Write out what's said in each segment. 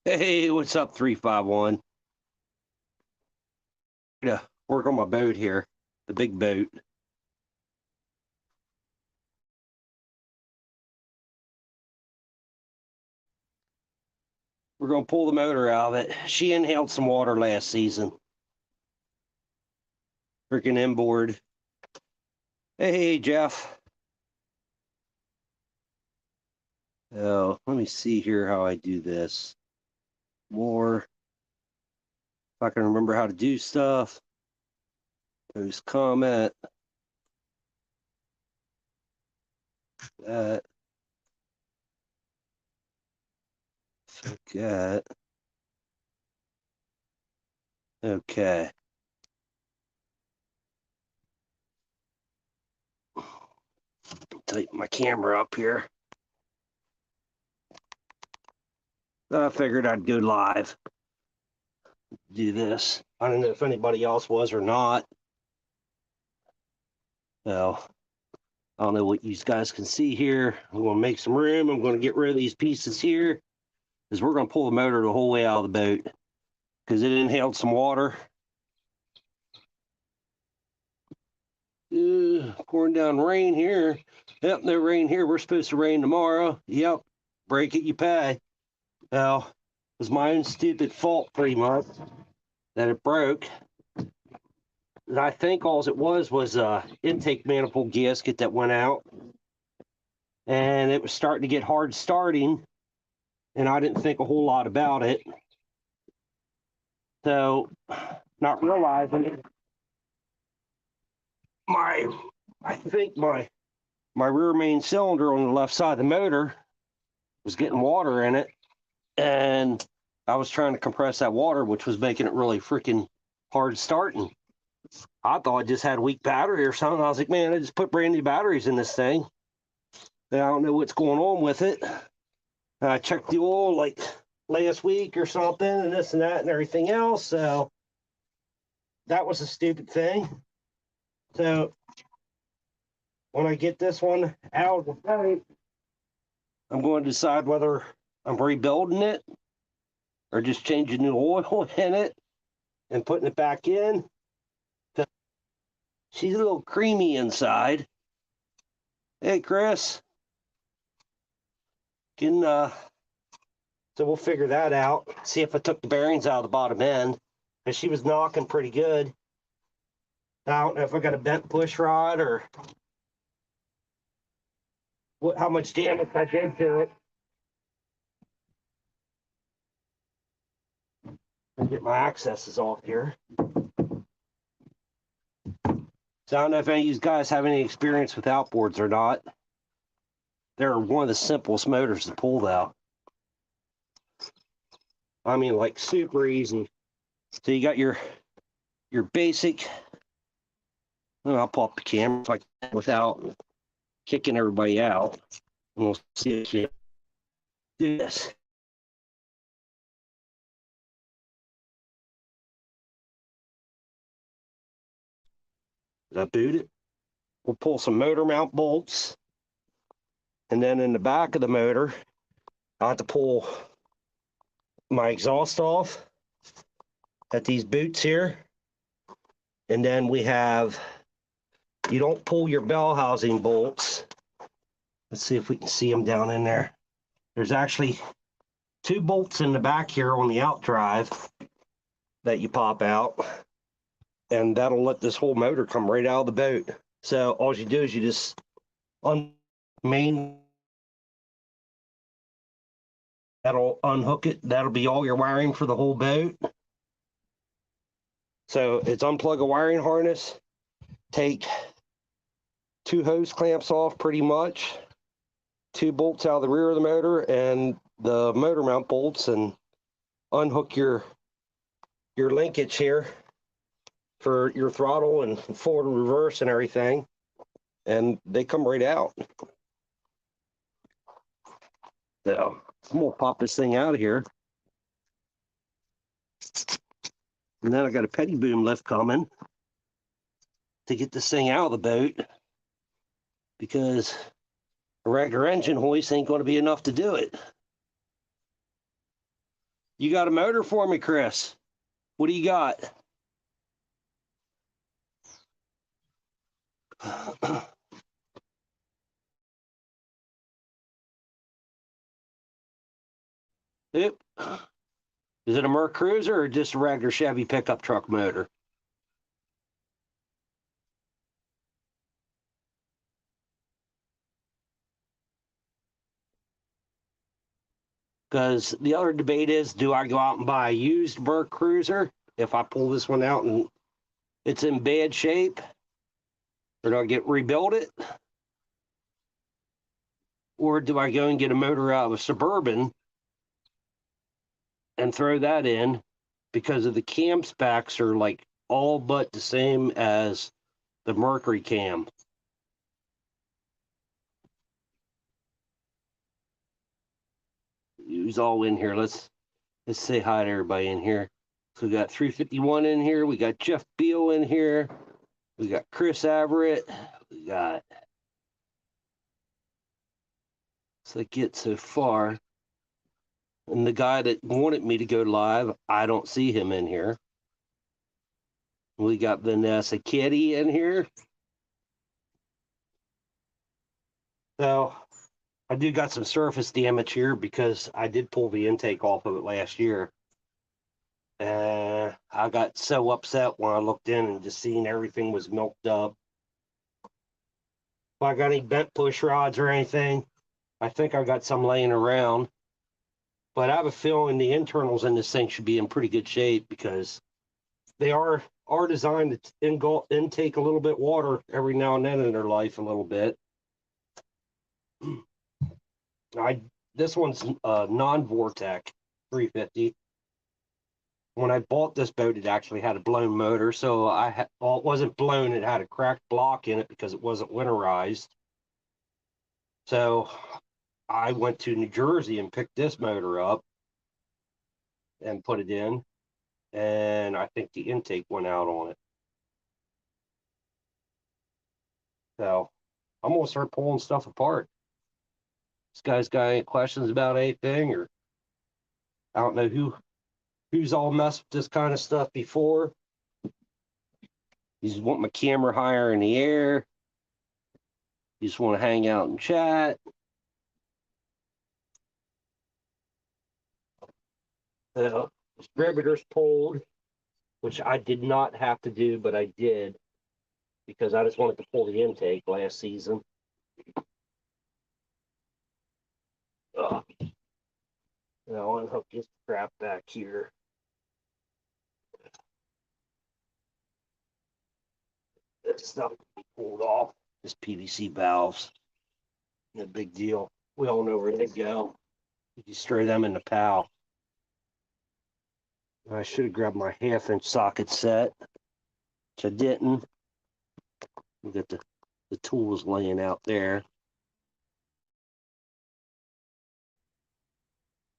Hey, what's up, 351? Yeah, work on my boat here, the big boat. We're gonna pull the motor out of it. She inhaled some water last season. Freaking inboard. Hey, Jeff. Oh, let me see here how I do this. More. If I can remember how to do stuff. Post comment. That. Forget. Okay. Tighten my camera up here. I figured I'd go live. Do this. I don't know if anybody else was or not. So I don't know what you guys can see here. I'm going to make some room. I'm going to get rid of these pieces here because we're going to pull the motor the whole way out of the boat because it inhaled some water. Pouring down rain here. Yep, no rain here. We're supposed to rain tomorrow. Yep, break it, you pay. Well, it was my own stupid fault pretty much that it broke. I think all it was a intake manifold gasket that went out, and it was starting to get hard starting, and I didn't think a whole lot about it. So, not realizing I think my rear main cylinder on the left side of the motor was getting water in it, and I was trying to compress that water, which was making it really freaking hard starting. I thought I just had a weak battery or something. I was like, man, I just put brand new batteries in this thing. And I don't know what's going on with it. And I checked the oil like last week or something, and this and that and everything else. So that was a stupid thing. So when I get this one out of the boat, I'm going to decide whether I'm rebuilding it or just changing the oil in it and putting it back in. She's a little creamy inside. Hey, Chris. Can so we'll figure that out. See if I took the bearings out of the bottom end, because she was knocking pretty good. I don't know if I got a bent push rod or how much damage I did to it. I'll get my accesses off here. So I don't know if any of you guys have any experience with outboards or not. They're one of the simplest motors to pull out. I mean, like super easy. So you got your basic. I'll pull up the camera if I can without kicking everybody out. And we'll see if you do this. Did I boot it? We'll pull some motor mount bolts. And then in the back of the motor, I have to pull my exhaust off at these boots here. And then we have, you don't pull your bell housing bolts. Let's see if we can see them down in there. There's actually 2 bolts in the back here on the out drive that you pop out. And that'll let this whole motor come right out of the boat. So all you do is you just main, that'll unhook it. That'll be all your wiring for the whole boat. So it's unplug a wiring harness, take 2 hose clamps off pretty much, 2 bolts out of the rear of the motor and the motor mount bolts, and unhook your linkage here for your throttle and forward and reverse and everything, and they come right out. So I'm gonna pop this thing out of here. And then I got a petty boom lift coming to get this thing out of the boat, because a regular engine hoist ain't going to be enough to do it. You got a motor for me, Chris? What do you got? Yep. Is it a Merc Cruiser or just a regular Chevy pickup truck motor? Because the other debate is, do I go out and buy a used Merc Cruiser if I pull this one out and it's in bad shape? Or do I rebuild it? Or do I go and get a motor out of a Suburban and throw that in because of the cam specs are like all but the same as the Mercury cam? Who's all in here? Let's say hi to everybody in here. So we got 351 in here. We got Jeff Beal in here. We got Chris Everett. We got. So I get so far. And the guy that wanted me to go live, I don't see him in here. We got Vanessa Kitty in here. So I do got some surface damage here because I did pull the intake off of it last year. And I got so upset when I looked in and just seen everything was milked up. If I got any bent push rods or anything, I think I got some laying around. But I have a feeling the internals in this thing should be in pretty good shape because they are designed to intake a little bit water every now and then in their life a little bit. This one's non-Vortec 350. When I bought this boat, it actually had a blown motor, so well, it wasn't blown, it had a cracked block in it because it wasn't winterized. So I went to New Jersey and picked this motor up and put it in, and I think the intake went out on it. So I'm gonna start pulling stuff apart. This guy's got any questions about anything, or I don't know who's all messed with this kind of stuff before. You just want my camera higher in the air. You just want to hang out and chat. The distributor's pulled, which I did not have to do, but I did because I just wanted to pull the intake last season. Ugh. Now unhook this crap back here. This stuff can be pulled off. This PVC valves. No big deal. We all know where they go. You just throw them in the PAL. I should have grabbed my 1/2-inch socket set, which I didn't. We got the tools laying out there.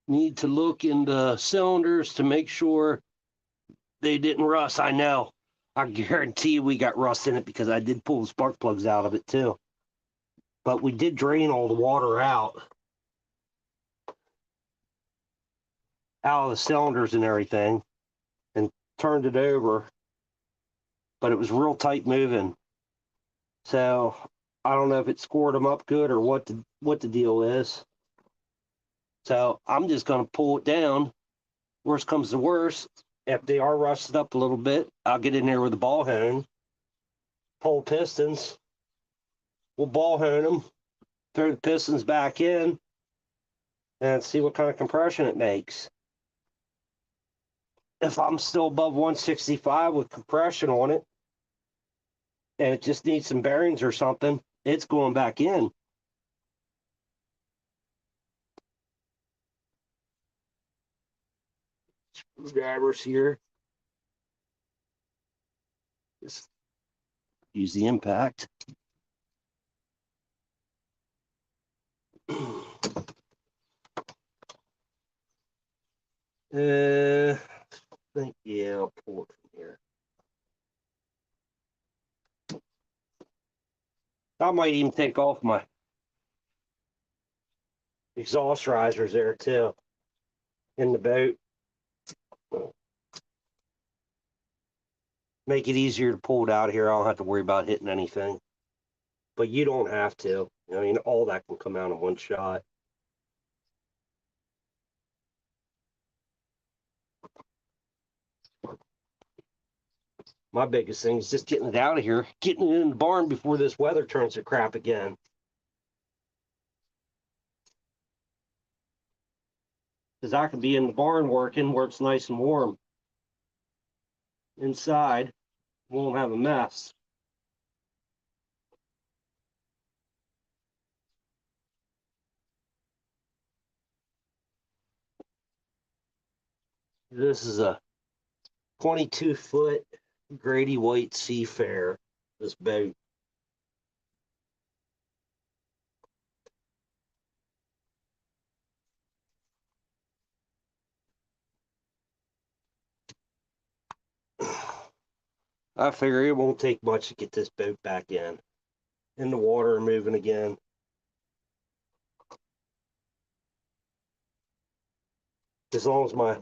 Need to look in the cylinders to make sure they didn't rust. I know. I guarantee you we got rust in it because I did pull the spark plugs out of it too. But we did drain all the water out of the cylinders and everything and turned it over. But it was real tight moving. So I don't know if it scored them up good or what the deal is. So I'm just going to pull it down. Worst comes to worst. If they are rusted up a little bit, I'll get in there with a ball hone, pull pistons. We'll ball hone them, throw the pistons back in, and see what kind of compression it makes. If I'm still above 165 with compression on it, and it just needs some bearings or something, it's going back in. Screwdrivers here. Just use the impact. I think, yeah, I'll pull it from here. I might even take off my exhaust risers there too in the boat. Make it easier to pull it out of here. I don't have to worry about hitting anything. But you don't have to. I mean, all that can come out in one shot. My biggest thing is just getting it out of here, getting it in the barn before this weather turns to crap again. Because I can be in the barn working where it's nice and warm. Inside, won't have a mess. This is a 22-foot Grady White Seafair, this boat. I figure it won't take much to get this boat back in the water and moving again. As long as my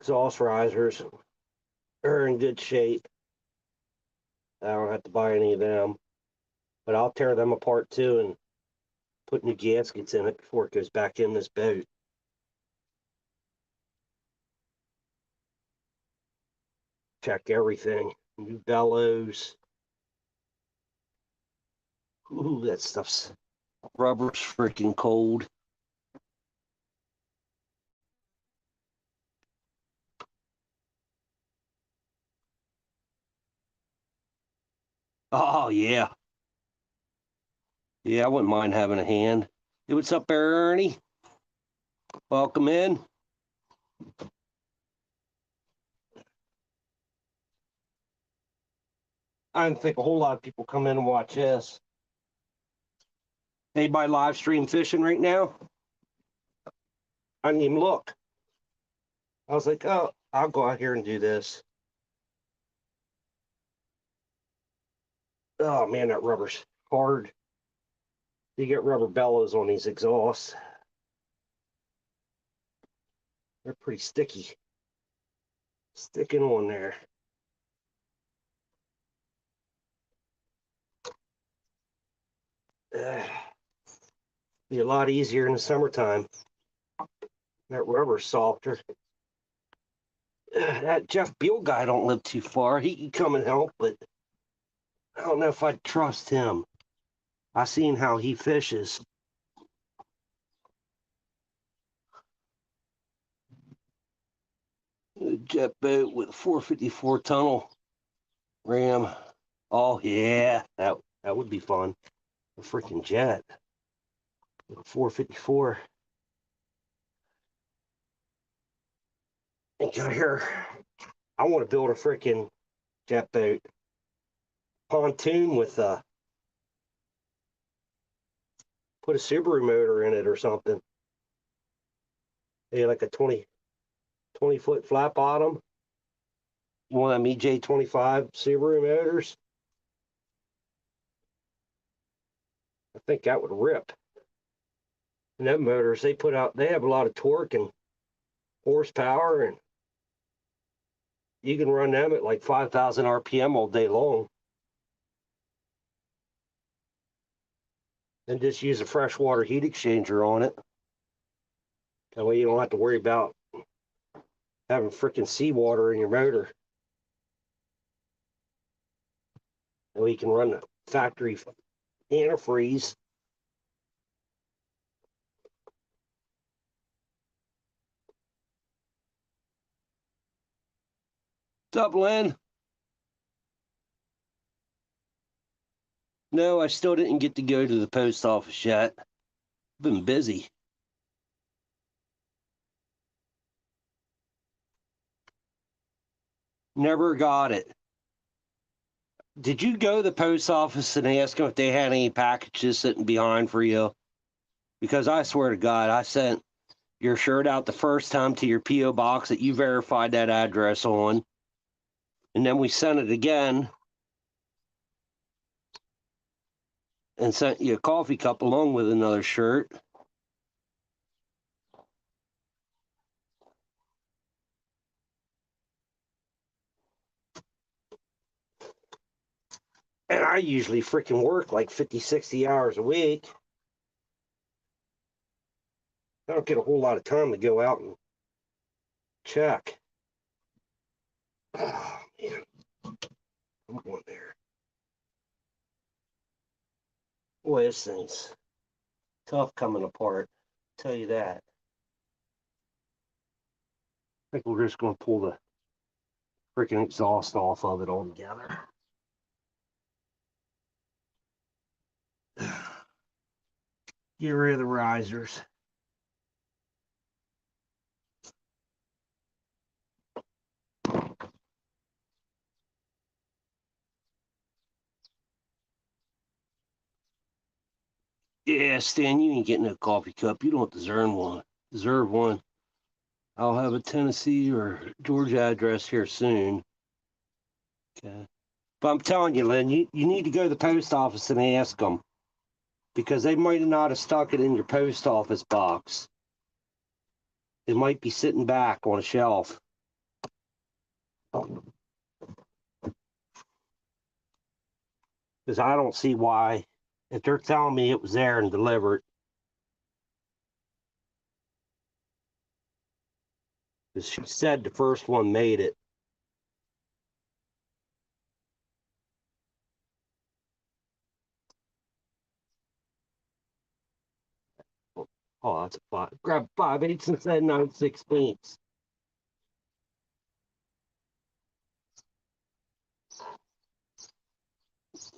exhaust risers are in good shape, I don't have to buy any of them. But I'll tear them apart too and put new gaskets in it before it goes back in this boat. Check everything. New bellows. Ooh, that stuff's rubber's freaking cold. Oh yeah. Yeah, I wouldn't mind having a hand. Hey, what's up, Ernie? Welcome in. I don't think a whole lot of people come in and watch this. Anybody live stream fishing right now? I didn't even look. I was like, oh, I'll go out here and do this. Oh man, that rubber's hard. You get rubber bellows on these exhausts. They're pretty sticky. Sticking on there. Be a lot easier in the summertime. That rubber's softer. That Jeff Beal guy don't live too far. He can come and help, but I don't know if I'd trust him. I seen how he fishes. A jet boat with a 454 tunnel ram. Oh yeah, that would be fun. A freaking jet with a 454. And out here, I want to build a freaking jet boat pontoon with put a Subaru motor in it or something. Maybe like a 20-foot flat bottom. One of them EJ25 Subaru motors. I think that would rip. And them motors, they have a lot of torque and horsepower, and you can run them at like 5,000 RPM all day long. And just use a freshwater heat exchanger on it. That way you don't have to worry about having freaking seawater in your motor. That way you can run the factory antifreeze. What's up, Lynn? No, I still didn't get to go to the post office yet. I've been busy. Never got it. Did you go to the post office and ask them if they had any packages sitting behind for you? Because I swear to God, I sent your shirt out the first time to your P.O. box that you verified that address on. And then we sent it again and sent you a coffee cup along with another shirt. And I usually freaking work like 50, 60 hours a week. I don't get a whole lot of time to go out and check. Oh, man. I'm going there. Boy, this thing's tough coming apart. I'll tell you that. I think we're just going to pull the freaking exhaust off of it altogether. Get rid of the risers. Yeah, Stan, you ain't getting a coffee cup. You don't deserve one. Deserve one. I'll have a Tennessee or Georgia address here soon. Okay. But I'm telling you, Lynn, you need to go to the post office and ask them, because they might not have stuck it in your post office box. It might be sitting back on a shelf. Because I don't see why, if they're telling me it was there and delivered. Because she said the first one made it. Oh, that's a 5. Grab 5/8 instead of 9/16.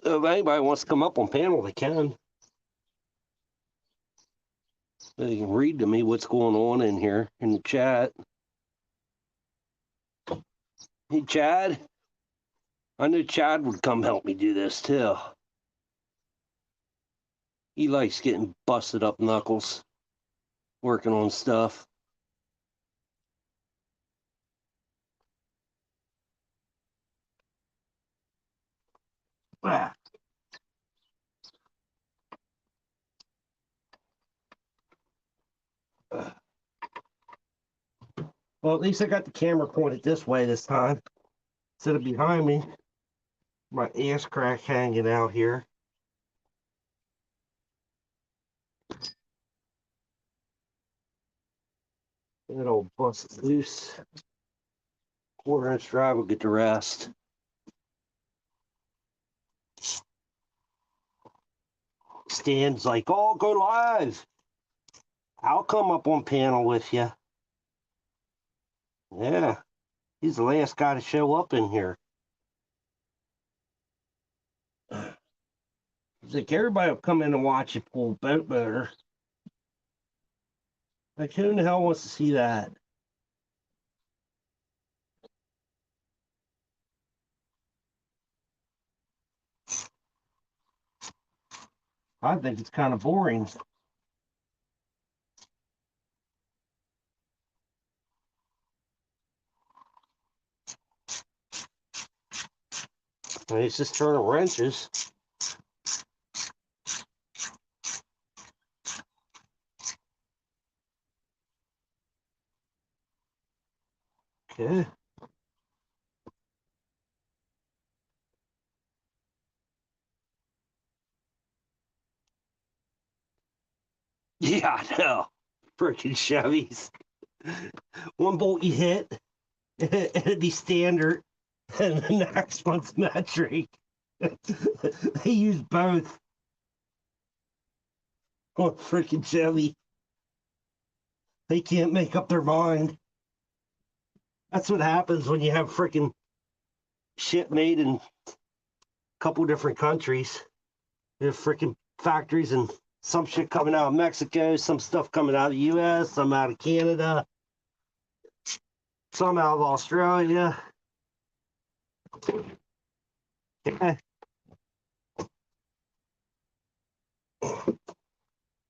If anybody wants to come up on panel, they can. They can read to me what's going on in here in the chat. Hey, Chad. I knew Chad would come help me do this too. He likes getting busted up knuckles, working on stuff. Ah. Well, at least I got the camera pointed this way this time, instead of behind me. My ass crack hanging out here. That old bust loose. 1/4-inch drive will get the rest. Stan's like, oh, go live. I'll come up on panel with you. Yeah, he's the last guy to show up in here. He's like, everybody will come in and watch you pull boat motor. Like, who in the hell wants to see that? I think it's kind of boring. I mean, it's just turning wrenches. Okay. Yeah, I know. Freaking Chevys. One bolt you hit, it'd be standard, and the next one's metric. They use both on freaking Chevy. They can't make up their mind. That's what happens when you have freaking shit made in a couple different countries. There's freaking factories and some shit coming out of Mexico, some stuff coming out of the US, some out of Canada, some out of Australia. Yeah.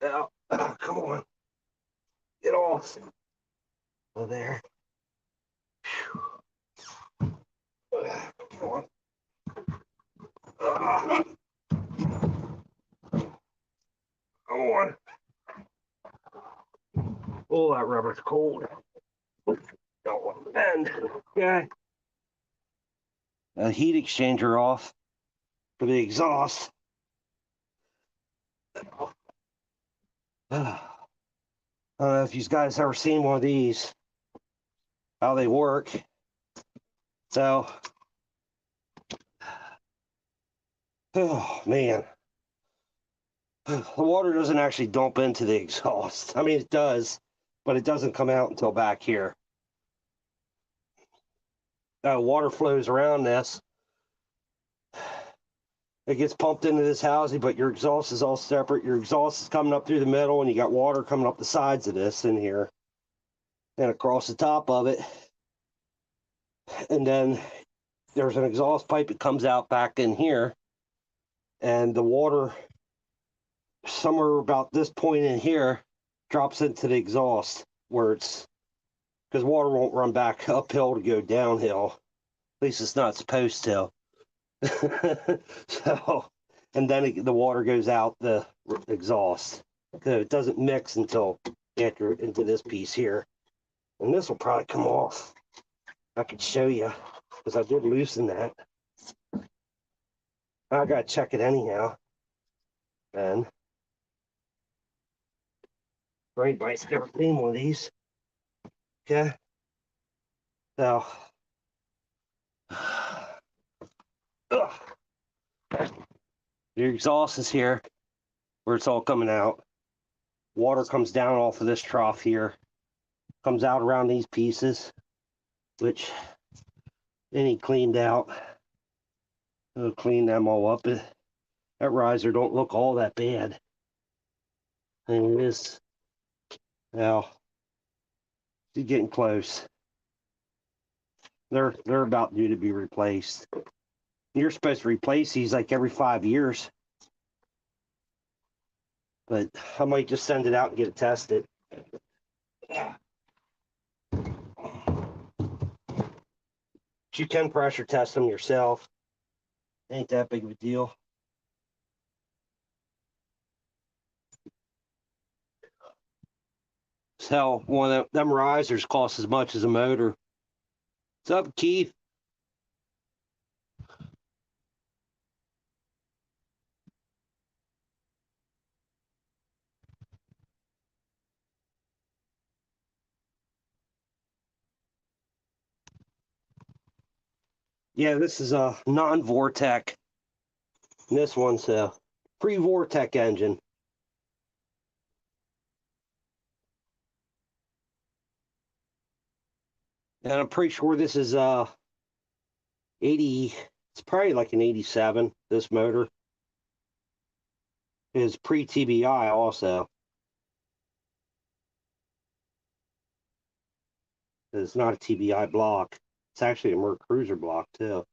Oh, come on. Get off. Oh, there. Come on. Come on. Oh, that rubber's cold. Don't want to bend. Okay. Heat exchanger off. for the exhaust. I don't know if you guys ever seen one of these, how they work. So, oh man, the water doesn't actually dump into the exhaust. I mean, it does, but it doesn't come out until back here. Water flows around this. It gets pumped into this housing, but your exhaust is all separate. Your exhaust is coming up through the middle, and you got water coming up the sides of this in here and across the top of it. And then there's an exhaust pipe that comes out back in here, and the water somewhere about this point in here drops into the exhaust where it's, because water won't run back uphill to go downhill. At least it's not supposed to. So, and then the water goes out the exhaust. So it doesn't mix until after into this piece here. And this will probably come off. I could show you because I did loosen that. I gotta check it anyhow. And for anybody's ever seen one of these. Okay. So your exhaust is here where it's all coming out. Water comes down off of this trough here, comes out around these pieces, which any cleaned out. I'll clean them all up. That riser don't look all that bad. And it is, well, it's getting close. They're about due to be replaced. You're supposed to replace these like every 5 years. But I might just send it out and get it tested. You can pressure test them yourself. Ain't that big of a deal. So one of them risers costs as much as a motor. What's up, Keith? Yeah, this is a non-Vortec. This one's a pre-Vortec engine. And I'm pretty sure this is 80, it's probably like an 87, this motor. It is pre-TBI also. It's not a TBI block. It's actually a Merc Cruiser block too.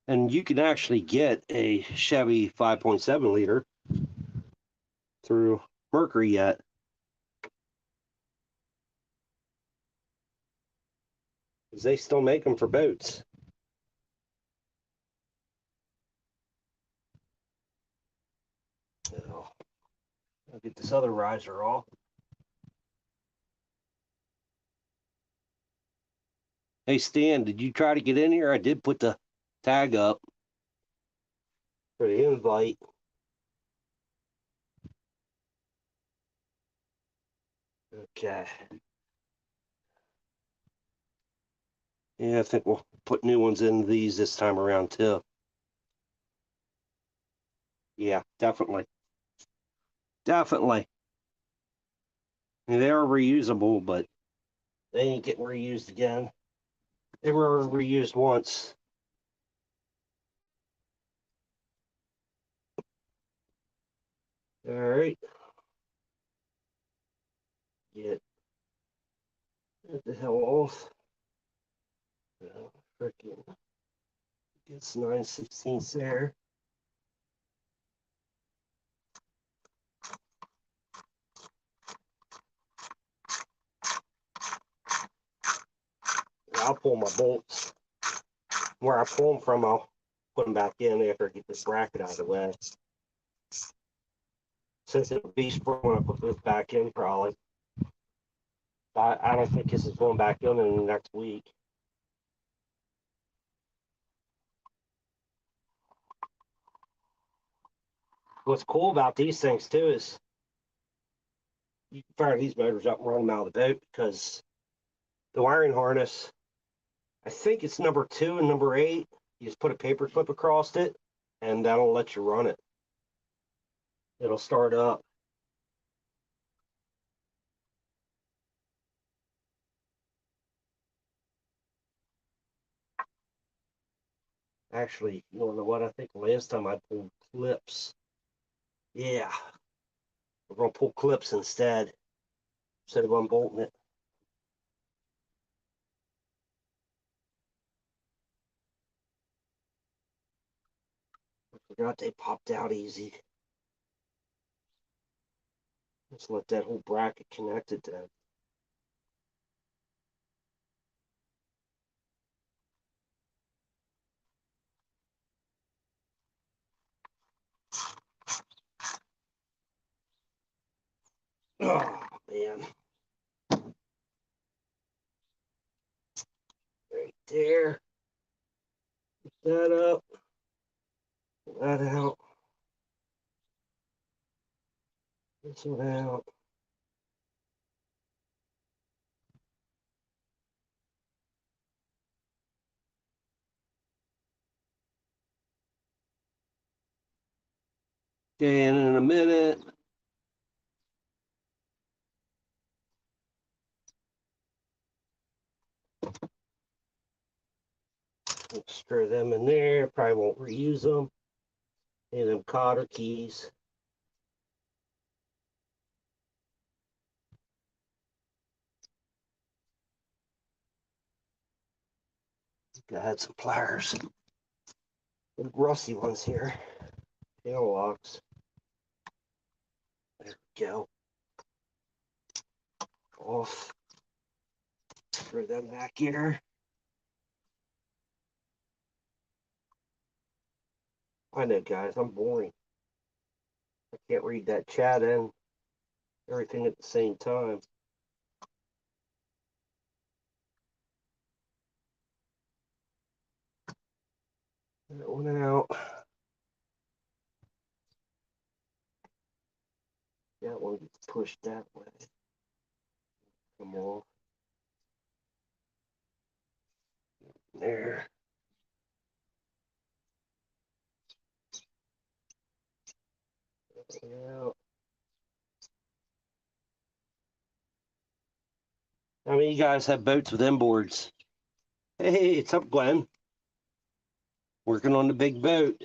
And you can actually get a Chevy 5.7 liter through Mercury yet. Because they still make them for boats. So, I'll get this other riser off. Hey, Stan, did you try to get in here? I did put the tag up for the invite. Okay. Yeah, I think we'll put new ones in these this time around too. Yeah, definitely. Definitely. I mean, they are reusable, but they ain't getting reused again. They were reused once. All right. Get the hell off. Freaking gets 9/16 there. I'll pull my bolts. Where I pull them from, I'll put them back in after I get this bracket out of the way. since it'll be spring when I put this back in probably. I don't think this is going back in the next week. What's cool about these things too is you can fire these motors up and run them out of the boat because the wiring harness, I think it's number 2 and number 8. You just put a paper clip across it and that'll let you run it. It'll start up. Actually, you know what? I think last time I pulled clips. Yeah, we're going to pull clips instead of unbolting it. I forgot they popped out easy. Let's let that whole bracket connect it then. Oh, man. Right there. Put that up. Pull that out. This one out. Okay, and in a minute. Screw them in there. Probably won't reuse them. And them cotter keys. I had some pliers. The rusty ones here. Tail locks. There we go. Off. Screw them back here. I know, guys, I'm boring. I can't read that chat and everything at the same time. That one out. That one gets pushed that way. Come on. There. Out. How many of you guys have boats with inboards? Hey, it's up, Glenn. Working on the big boat.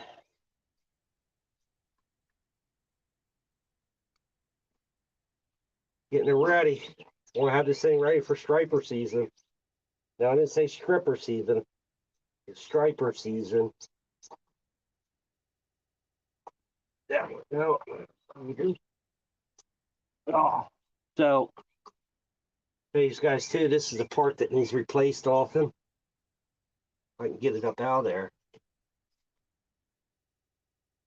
Getting it ready. Want to have this thing ready for striper season. Now, I didn't say stripper season. It's striper season. There we go. Oh, so these guys too. This is the part that needs replaced often. I can get it up out of there.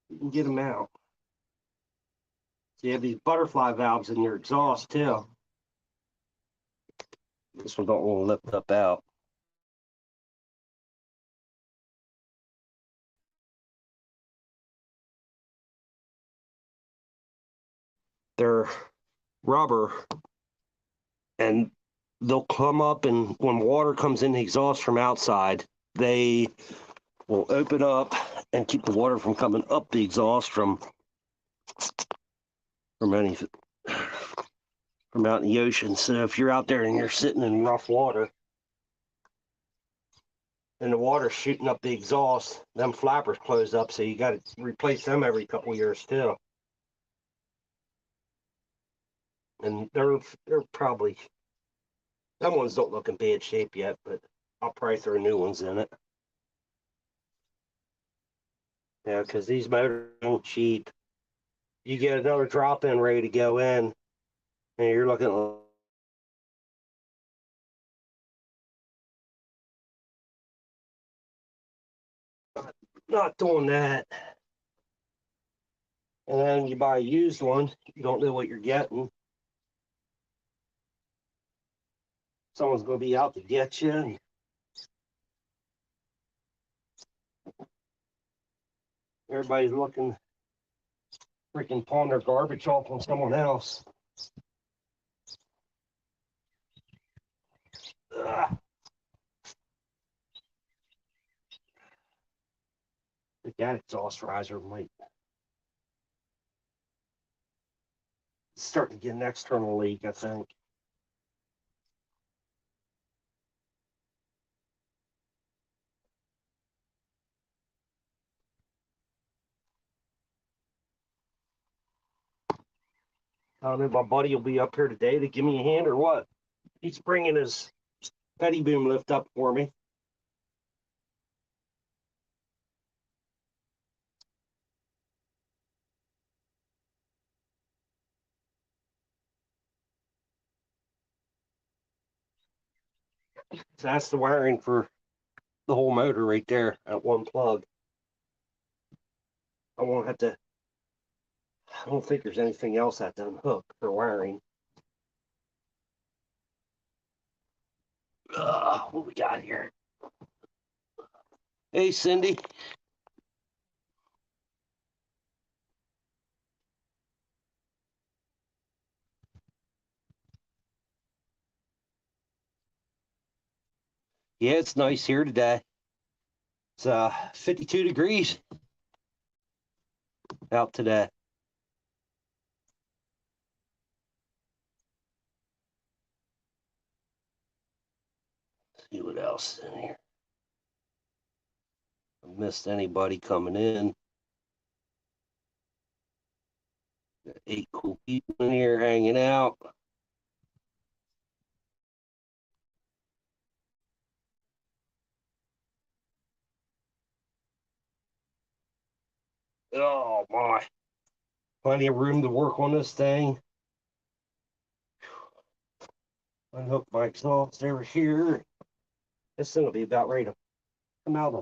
You can get them out. So you have these butterfly valves in your exhaust too. This one don't want to lift up out. They're rubber, and they'll come up, and when water comes in the exhaust from outside, they will open up and keep the water from coming up the exhaust from anything from out in the ocean. So if you're out there and you're sitting in rough water and the water's shooting up the exhaust, them flappers close up, so you got to replace them every couple of years too. And they're probably, them ones don't look in bad shape yet, but I'll probably throw new ones in it. Yeah, because these motors aren't cheap. You get another drop-in ready to go in, and you're looking not doing that. And then you buy a used one, you don't know what you're getting. Someone's going to be out to get you. And everybody's looking, freaking pawn their garbage off on someone else. Ugh. That exhaust riser might start to get an external leak, I think. I don't know if my buddy will be up here today to give me a hand or what. He's bringing his petty boom lift up for me. So that's the wiring for the whole motor right there at one plug. I won't have to, I don't think there's anything else that doesn't hook for wiring. What we got here? Hey, Cindy. Yeah, it's nice here today. It's 52 degrees out today. Let's see what else is in here. I missed anybody coming in. Got 8 cool people in here hanging out. Oh my. Plenty of room to work on this thing. Unhook my exhaust over here. This thing will be about ready to come out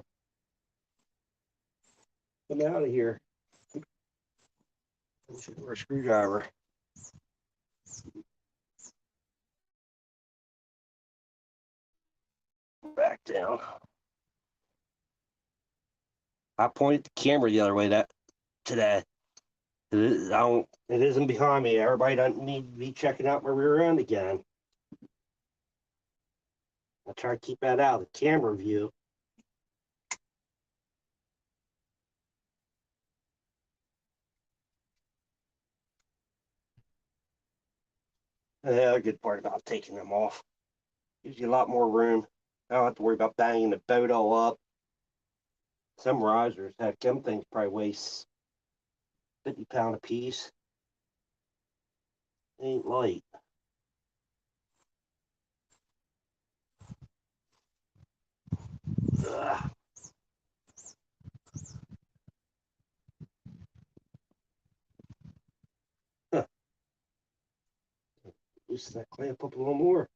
of here. For a screwdriver. Back down. I pointed the camera the other way today. It isn't behind me. Everybody doesn't need to be checking out my rear end again. I try to keep that out of the camera view. The other good part about taking them off gives you a lot more room. I don't have to worry about banging the boat all up. Some risers, heck, them things probably weigh 50 pounds a piece. Ain't light. Ugh. Huh. Loosen that clamp up a little more.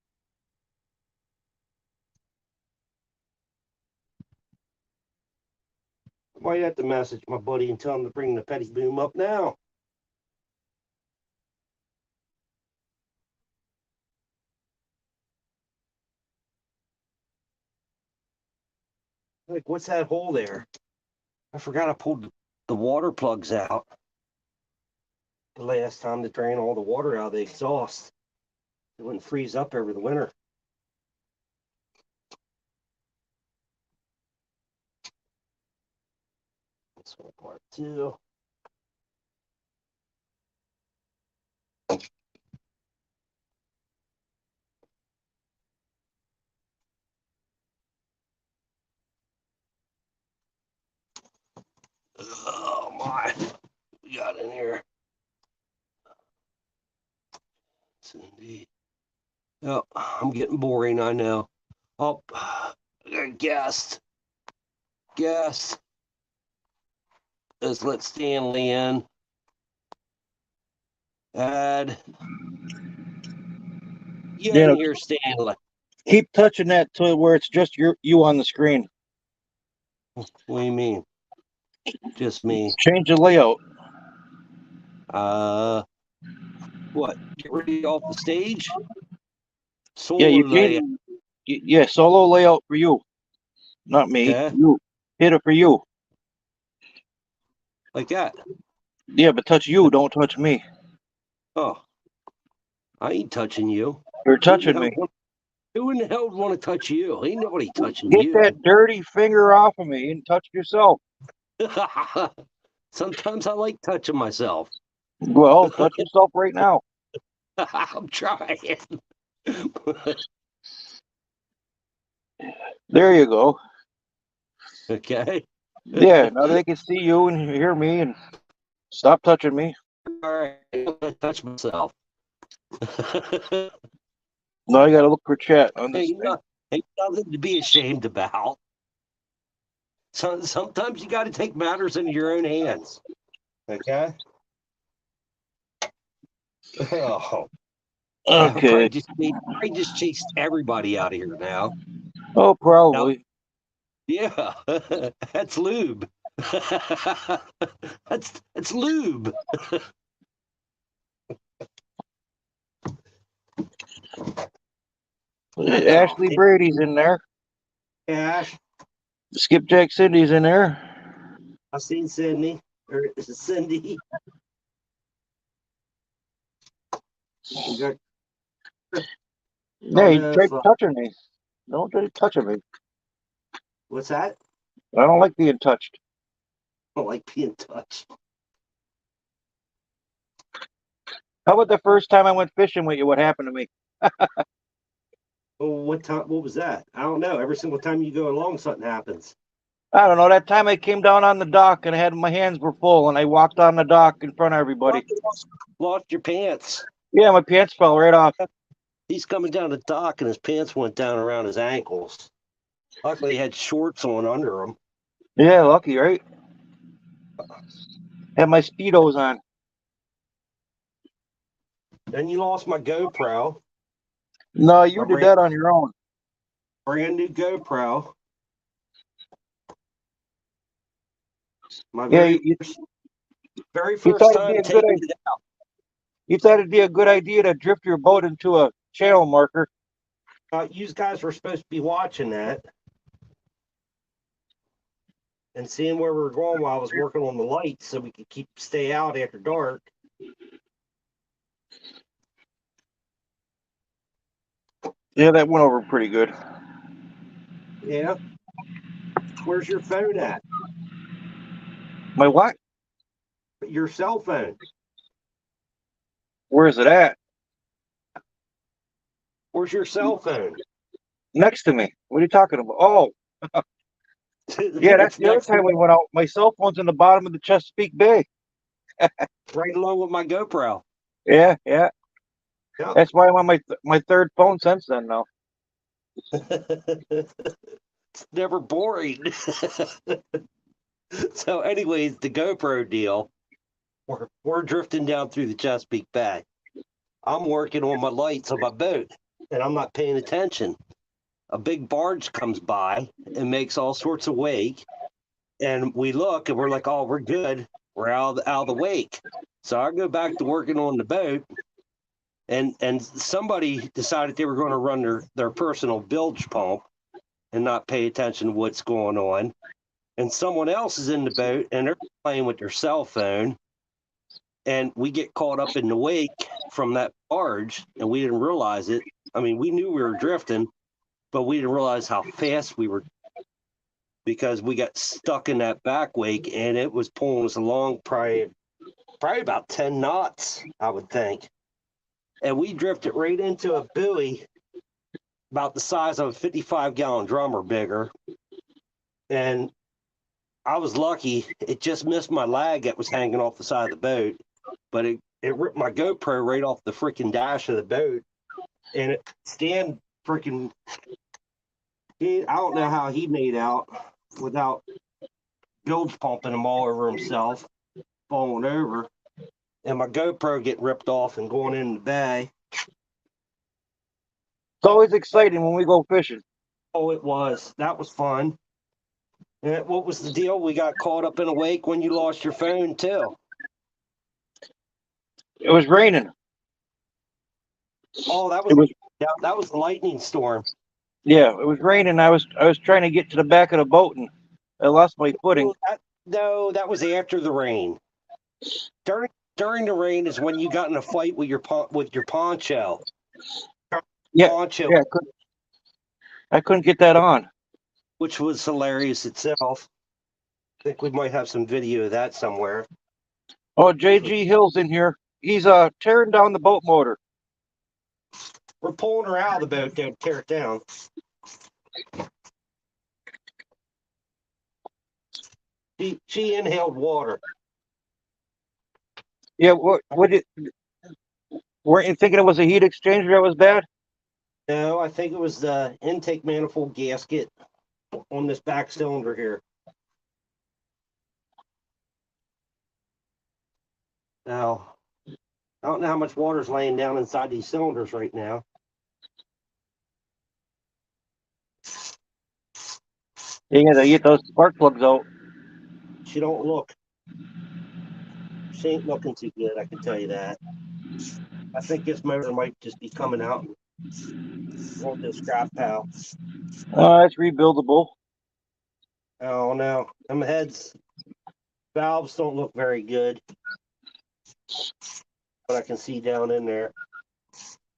I might have to message my buddy and tell him to bring the petty boom up now. Like, what's that hole there? I forgot I pulled the water plugs out the last time to drain all the water out of the exhaust. It wouldn't freeze up over the winter. This one part too. Oh my, we got in here. Indeed. Oh, I'm getting boring, I know. Oh, I got a guest. Let's let Stanley in. Add. Get in here, Stanley. Keep touching that to where it's just you on the screen. What do you mean? Just me. Change the layout. What? Get ready off the stage? Yeah, Solo you layout. changed. Yeah, solo layout for you, not me. Okay, You hit it for you. like that. Yeah, but touch you, don't touch me. Oh, I ain't touching you. You're Who in the touching hell? me. Who in the hell would want to touch you? Ain't nobody touching Get you. that dirty finger off of me and touch yourself. Sometimes I like touching myself. Well, touch yourself right now. I'm trying. There you go. Okay. Yeah, now they can see you and hear me and stop touching me. All right. I'm gonna touch myself. Now I gotta look for chat on this ain't, thing. ain't nothing to be ashamed about. Sometimes you got to take matters into your own hands. Okay. Oh, Okay. I just chased everybody out of here now. Oh, Now, probably. yeah, that's lube. that's lube. Ashley Brady's in there. Ash, Skipjack Cindy's in there. I've seen Cindy or Cindy. We got Yeah, he tried touching me. Don't try touching me. what's that? I don't like being touched. I don't like being touched. How about the first time I went fishing with you? What happened to me? Oh, what time? What was that? I don't know. Every single time you go along, something happens. I don't know. That time I came down on the dock and I had my hands were full and I walked on the dock in front of everybody. Lost your pants. Yeah, my pants fell right off. He's coming down the dock and his pants went down around his ankles. Luckily, he had shorts on under him. Yeah, lucky, right? Had my Speedos on. Then you lost my GoPro. No, you did that on your own. Brand new GoPro. My Yeah, very first time taking it out. You thought it'd be a good idea to drift your boat into a channel marker. You guys were supposed to be watching that and seeing where we were going while I was working on the lights so we could stay out after dark. Yeah, that went over pretty good. Yeah. Where's your phone at? My what? Your cell phone. Where is it at? Where's your cell phone? Next to me. What are you talking about? Oh, yeah, that's the other time we went out. My cell phone's in the bottom of the Chesapeake Bay. Right along with my GoPro. Yeah. That's why I'm on my third phone since then now. It's never boring. So, anyways, the GoPro deal. We're drifting down through the Chesapeake Bay. I'm working on my lights on my boat, and I'm not paying attention. A big barge comes by and makes all sorts of wake, and we look and we're like, "Oh, we're good. We're out of the wake." So I go back to working on the boat, and somebody decided they were going to run their personal bilge pump and not pay attention to what's going on. And someone else is in the boat and they're playing with their cell phone. And we get caught up in the wake from that barge and we didn't realize it. I mean, we knew we were drifting, but we didn't realize how fast we were because we got stuck in that back wake and it was pulling us along probably about 10 knots, I would think. And we drifted right into a buoy about the size of a 55-gallon drum or bigger. And I was lucky. It just missed my lag that was hanging off the side of the boat, but it ripped my GoPro right off the freaking dash of the boat. And Stan freaking, I don't know how he made out without bilge pumping him all over himself, falling over. And my GoPro getting ripped off and going in the bay. It's always exciting when we go fishing. Oh, it was. That was fun. And what was the deal? We got caught up in a wake when you lost your phone, too. It was raining. Oh, It was that was the lightning storm. Yeah, it was raining. I was trying to get to the back of the boat and I lost my footing. No, that was after the rain. During the rain is when you got in a fight with your poncho. Yeah, Poncho, yeah, I couldn't get that on. which was hilarious itself. I think we might have some video of that somewhere. Oh, JG Hill's in here. He's tearing down the boat motor. We're pulling her out of the boat to tear it down. She inhaled water. Yeah, what did weren't you thinking it was a heat exchanger that was bad? No, I think it was the intake manifold gasket on this back cylinder here. Now, I don't know how much water's laying down inside these cylinders right now. You gotta get those spark plugs out. She don't look. She ain't looking too good, I can tell you that. I think this motor might just be coming out and won't do scrap pile. It's rebuildable. Oh no, them valves don't look very good. But I can see down in there,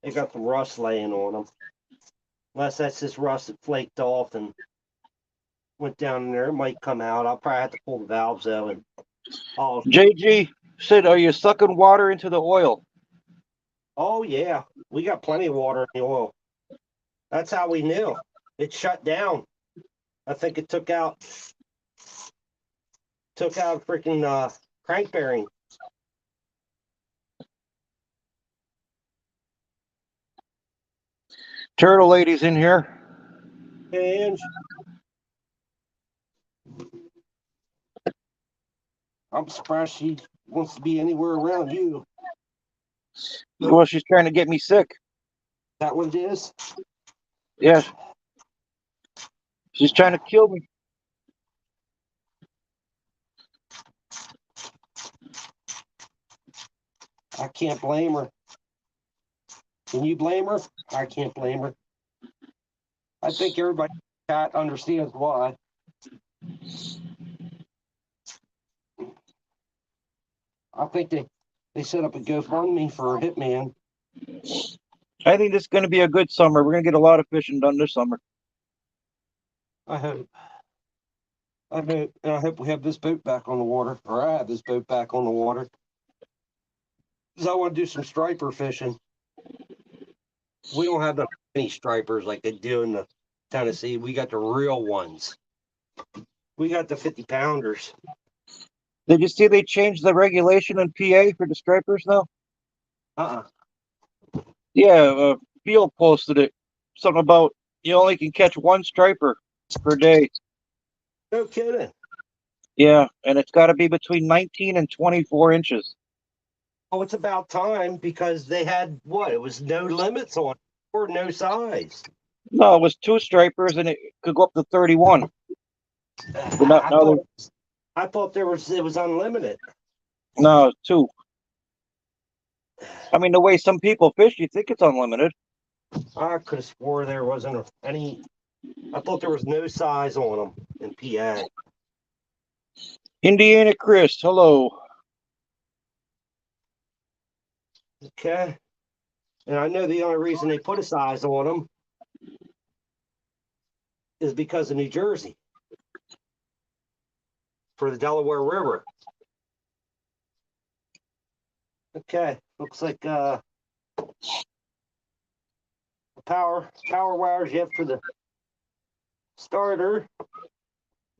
they got the rust laying on them. Unless that's just rust that flaked off and went down in there, it might come out. I'll probably have to pull the valves out and polish. JG said, "Are you sucking water into the oil?" Oh yeah, we got plenty of water in the oil. That's how we knew it shut down. I think it took out freaking crank bearing. Turtle Lady's in here. And I'm surprised she wants to be anywhere around you. Well, she's trying to get me sick. That what it is? Yes. She's trying to kill me. I can't blame her. Can you blame her? I can't blame her. I think everybody in the chat understands why. I think they set up a GoFundMe for a hitman. I think this is going to be a good summer. We're going to get a lot of fishing done this summer. I hope. And I hope we have this boat back on the water, or I have this boat back on the water. Because I want to do some striper fishing. We don't have any stripers like they do in the Tennessee. We got the real ones. We got the 50-pounders. Did you see they changed the regulation in PA for the stripers now? Yeah, Field posted it. Something about you only can catch one striper per day. No kidding. Yeah, and it's got to be between 19 and 24 inches. Oh, it's about time because they had what? It was no limits on it or no size. No, it was two stripers and it could go up to 31. But I thought it was unlimited. No, it's two. I mean, the way some people fish, you think it's unlimited. I could have swore there wasn't any. I thought there was no size on them in PA. Indiana Chris, hello. Okay. And I know the only reason they put a size on them is because of New Jersey for the Delaware River. Okay. Looks like power wires yet for the starter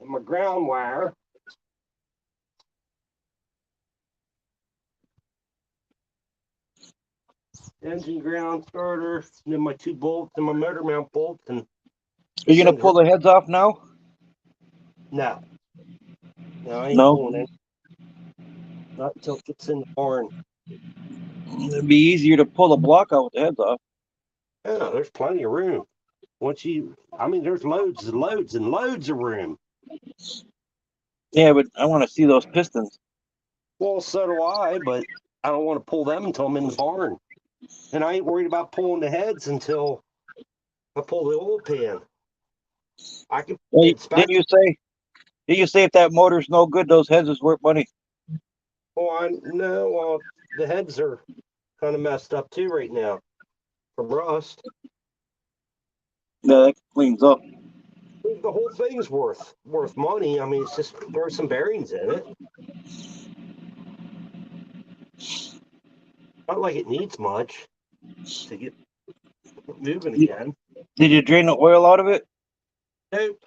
and my ground wire. Engine, ground, starter, and then my 2 bolts and my motor mount bolts. And are you gonna pull the heads off now? No, I ain't pulling it. Not until it gets in the barn. It'd be easier to pull the block out with the heads off. Yeah, there's plenty of room. There's loads and loads and loads of room. Yeah, but I want to see those pistons. Well, so do I, but I don't want to pull them until I'm in the barn. And I ain't worried about pulling the heads until I pull the oil pan. I can Well, inspect. did you say if that motor's no good, those heads is worth money? Oh, I know. Well, the heads are kind of messed up too right now from rust. Yeah, that cleans up. The whole thing's worth money. I mean, it's just throw some bearings in it. Not like it needs much to get moving again. Did you drain the oil out of it? Nope.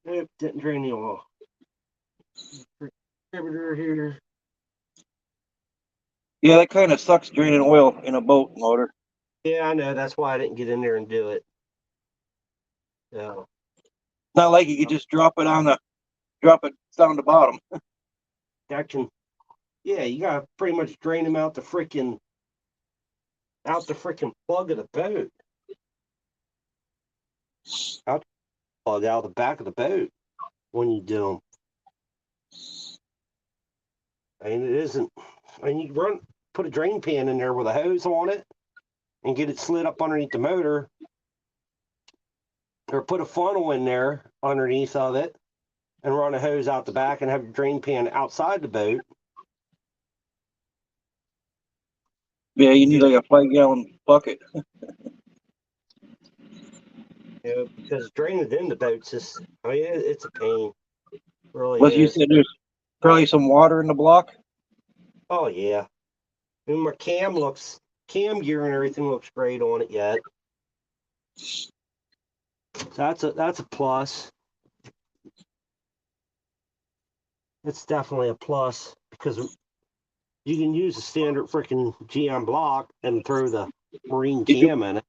Nope. Didn't drain the oil. Distributor here. Yeah, that kind of sucks draining oil in a boat motor. Yeah, I know. That's why I didn't get in there and do it. Yeah. Not like you could just drop it down the bottom. That can. Yeah, you gotta pretty much drain them out the freaking plug of the boat. Out the plug out of the back of the boat when you do them. I mean, it isn't. I mean, you put a drain pan in there with a hose on it, and get it slid up underneath the motor, or put a funnel in there underneath of it, and run a hose out the back, and have your drain pan outside the boat. Yeah, you need like a 5-gallon bucket. You know, because draining it in the boats is, I mean, it's a pain. It really But you is. said there's probably some water in the block. Oh yeah. I mean, my cam gear and everything looks great on it yet. So that's a plus. It's definitely a plus because you can use a standard freaking GM block and throw the marine Did you cam in it.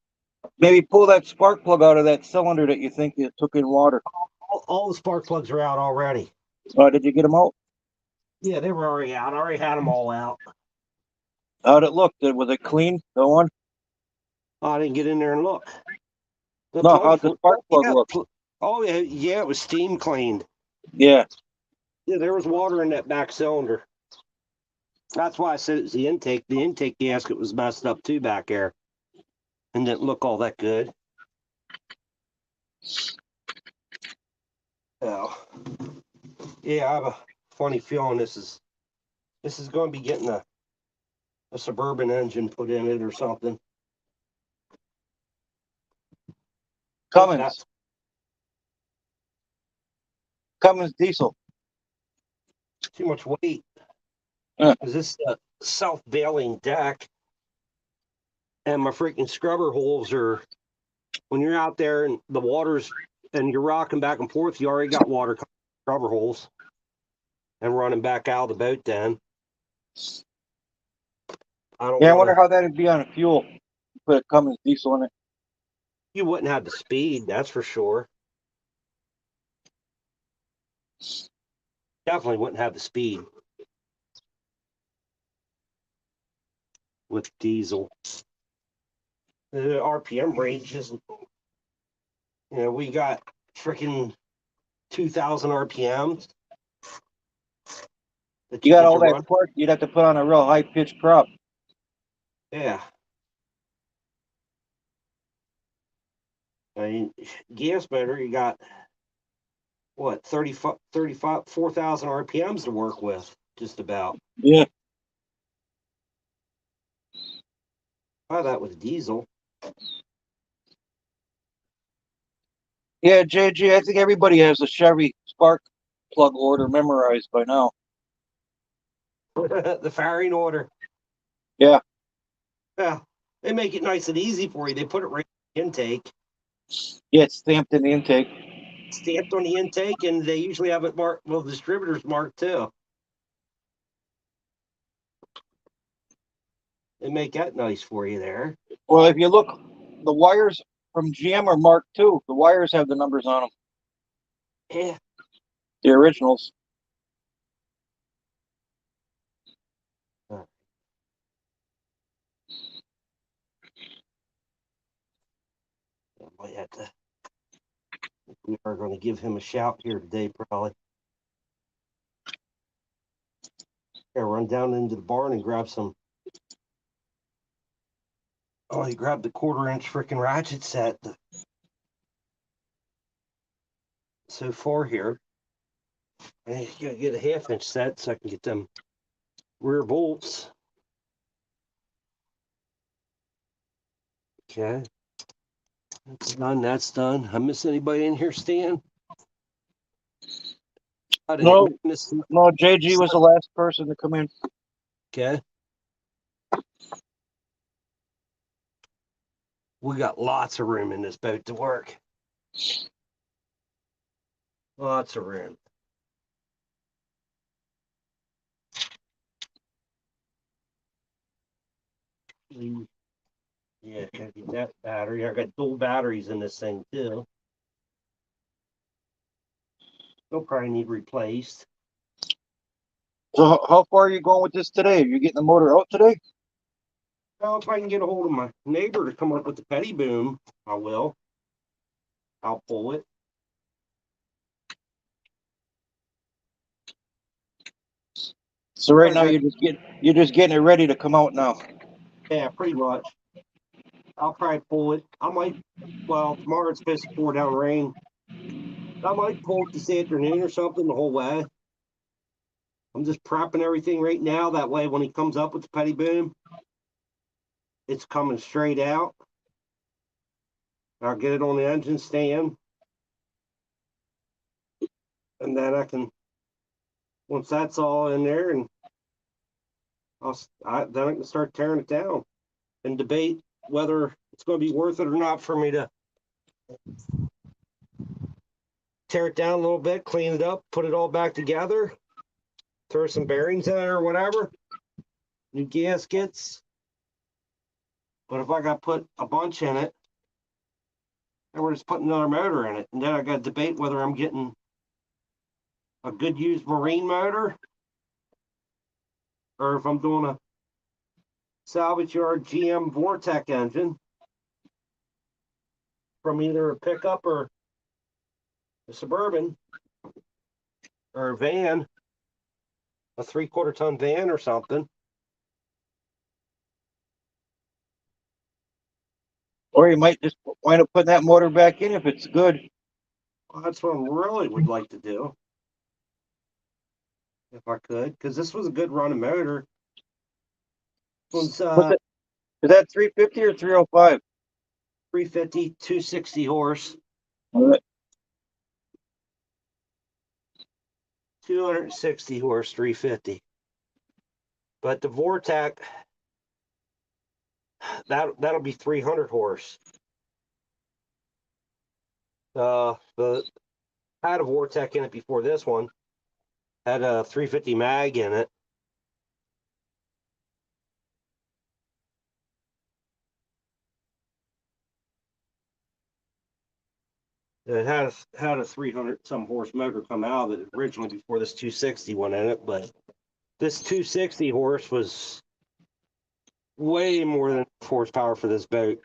maybe pull that spark plug out of that cylinder that you think it took in water? All the spark plugs are out already. Did you get them out? Yeah, they were already out. I already had them all out. How'd it look? Was it clean? The one? Oh, I didn't get in there and look. The No, how'd plugs the were, spark plug yeah. look? Oh yeah, yeah. It was steam cleaned. Yeah. Yeah, there was water in that back cylinder. That's why I said it was the intake. The intake gasket was messed up too back there, and didn't look all that good. Oh, yeah. I have a funny feeling this is going to be getting a Suburban engine put in it or something. Cummins diesel. Too much weight. Yeah. Is this self-bailing deck? And my freaking scrubber holes are, when you're out there and the water's, and you're rocking back and forth, you already got water scrubber holes and running back out of the boat then. I don't Yeah, I want wonder to. how that'd be on a fuel. Put a Cummins diesel in it. You wouldn't have the speed, that's for sure. Definitely wouldn't have the speed with diesel. The RPM range isn't, we got freaking 2,000 RPMs. You got all that run. torque, you'd have to put on a real high pitched prop. Yeah. I mean, gas motor, you got what, 4,000 RPMs to work with, just about. Yeah. Try that with diesel. Yeah, JG, I think everybody has a Chevy spark plug order memorized by now. The firing order. Yeah. Yeah. They make it nice and easy for you. They put it right in the intake. Yeah, it's stamped in the intake. Stamped on the intake, and they usually have it marked, well, the distributor's marked too. They make that nice for you there. Well, if you look, the wires from GM are marked too. The wires have the numbers on them. Yeah. The originals. I might have to. We are going to give him a shout here today, probably. Yeah, run down into the barn and grab some. Oh, he grabbed the 1/4-inch freaking ratchet set so far here. And he's gonna get a 1/2-inch set so I can get them rear bolts. Okay. That's done. That's done. I miss anybody in here, Stan? I didn't No, witness. no, JG was the last person to come in. Okay. We got lots of room in this boat to work. Lots of room. Yeah, gotta get that battery. I got dual batteries in this thing too. They'll probably need replaced. So how far are you going with this today? Are you getting the motor out today? Well, if I can get a hold of my neighbor to come up with the petty boom, I will. I'll pull it. So right now you're just getting it ready to come out now. Yeah, pretty much. I'll probably pull it. I might. Well, tomorrow it's supposed to pour down rain. I might pull it this afternoon or something the whole way. I'm just prepping everything right now. That way, when he comes up with the petty boom, it's coming straight out. I'll get it on the engine stand, and then I can. Once that's all in there, and then I can start tearing it down and debate whether it's going to be worth it or not for me to tear it down a little bit, clean it up, put it all back together, throw some bearings in it or whatever, new gaskets. But if I got to put a bunch in it, then we're just putting another motor in it. And then I got to debate whether I'm getting a good used marine motor or if I'm doing a salvage yard GM Vortec engine from either a pickup or a Suburban or a van, a 3/4 ton van or something. Or you might just wind up putting that motor back in if it's good. Well, that's what I really would like to do if I could, because this was a good running motor. It's Is that 350 or 305? 350, 260 horse, 260 horse, 350. But the Vortec, that'll be 300 horse. The had a Vortec in it before this one. Had a 350 mag in it. It had a 300 some horse motor come out of it originally before this 260 one in it, but this 260 horse was way more than horsepower for this boat.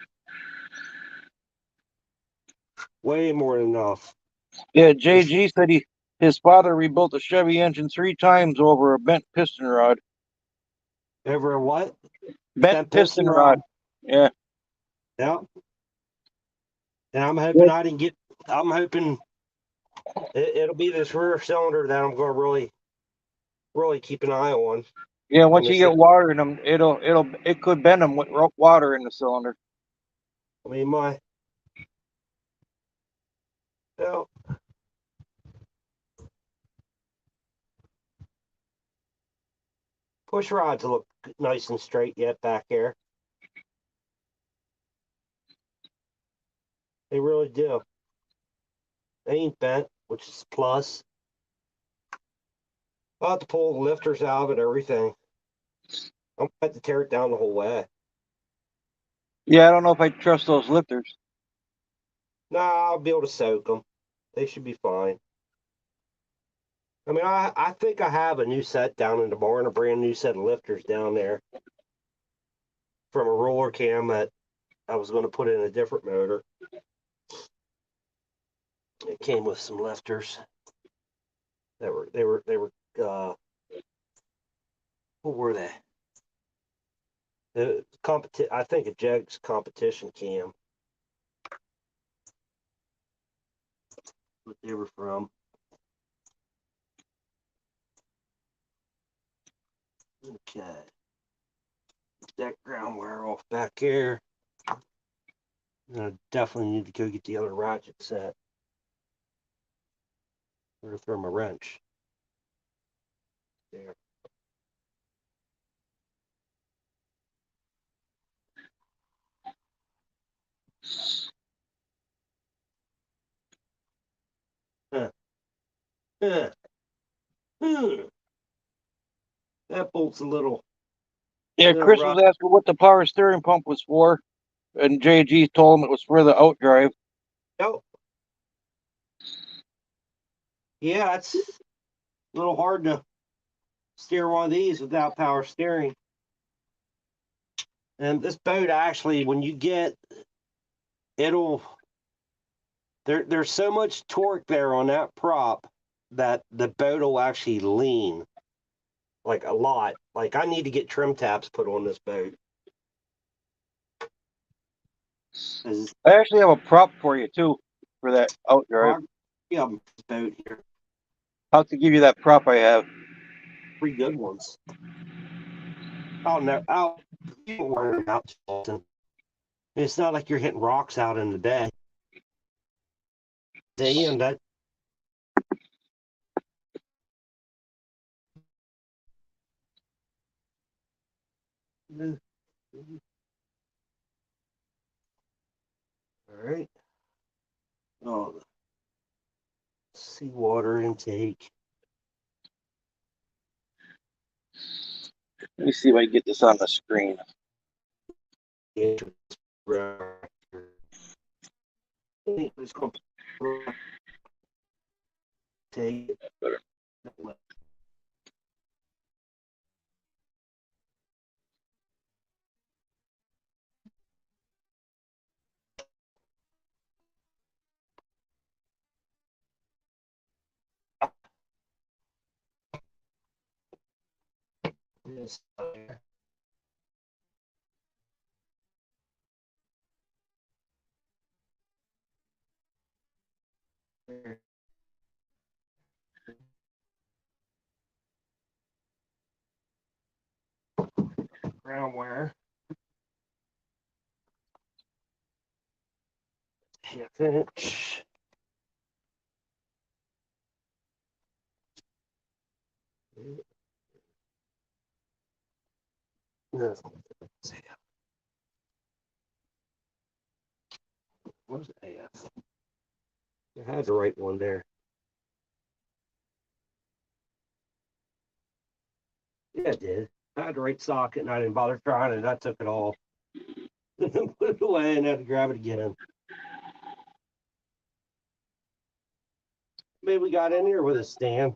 Way more than enough. Yeah, JG said his father rebuilt a Chevy engine 3 times over a bent piston rod. Over a what? Bent piston rod. Yeah. Yeah. And I'm hoping I didn't get. I'm hoping it'll be this rear cylinder that I'm going to really keep an eye on. Yeah, once you get water in them, it could bend them with water in the cylinder. I mean, well, push rods look nice and straight yet back here. They really do. They ain't bent, which is a plus. I'll have to pull the lifters out of it, everything. I'm going to have to tear it down the whole way. Yeah, I don't know if I trust those lifters. Nah, I'll be able to soak them. They should be fine. I mean, I think I have a new set down in the barn, a brand new set of lifters down there from a roller cam that I was going to put in a different motor. It came with some lifters that were What were they? The I think a Jags competition cam. What they were from. Okay. That ground wire off back here. I definitely need to go get the other ratchet set. Or throw my wrench. There. Huh. Huh. Hmm. That bolt's a little. Yeah, little Chris rough. was asking what the power steering pump was for, and JG told him it was for the outdrive. Oh. Yeah, it's a little hard to steer one of these without power steering. And this boat actually, when you get, it'll, there's so much torque there on that prop that the boat will actually lean like a lot. Like I need to get trim taps put on this boat. I actually have a prop for you too, for that outdrive. Yeah, boat here. I'll have to give you that prop I have. 3 good ones. I'll you don't wear them out too often. It's not like you're hitting rocks out in the day. And that. All right. Oh, seawater intake. Let me see if I can get this on the screen. It's going to take it. Yes. Ground wire. Half inch. No. Where's the AF? I had the right one there. Yeah, it did. I had the right socket and I didn't bother trying it. I took it all. Put it away and had to grab it again. Maybe we got in here with a stand.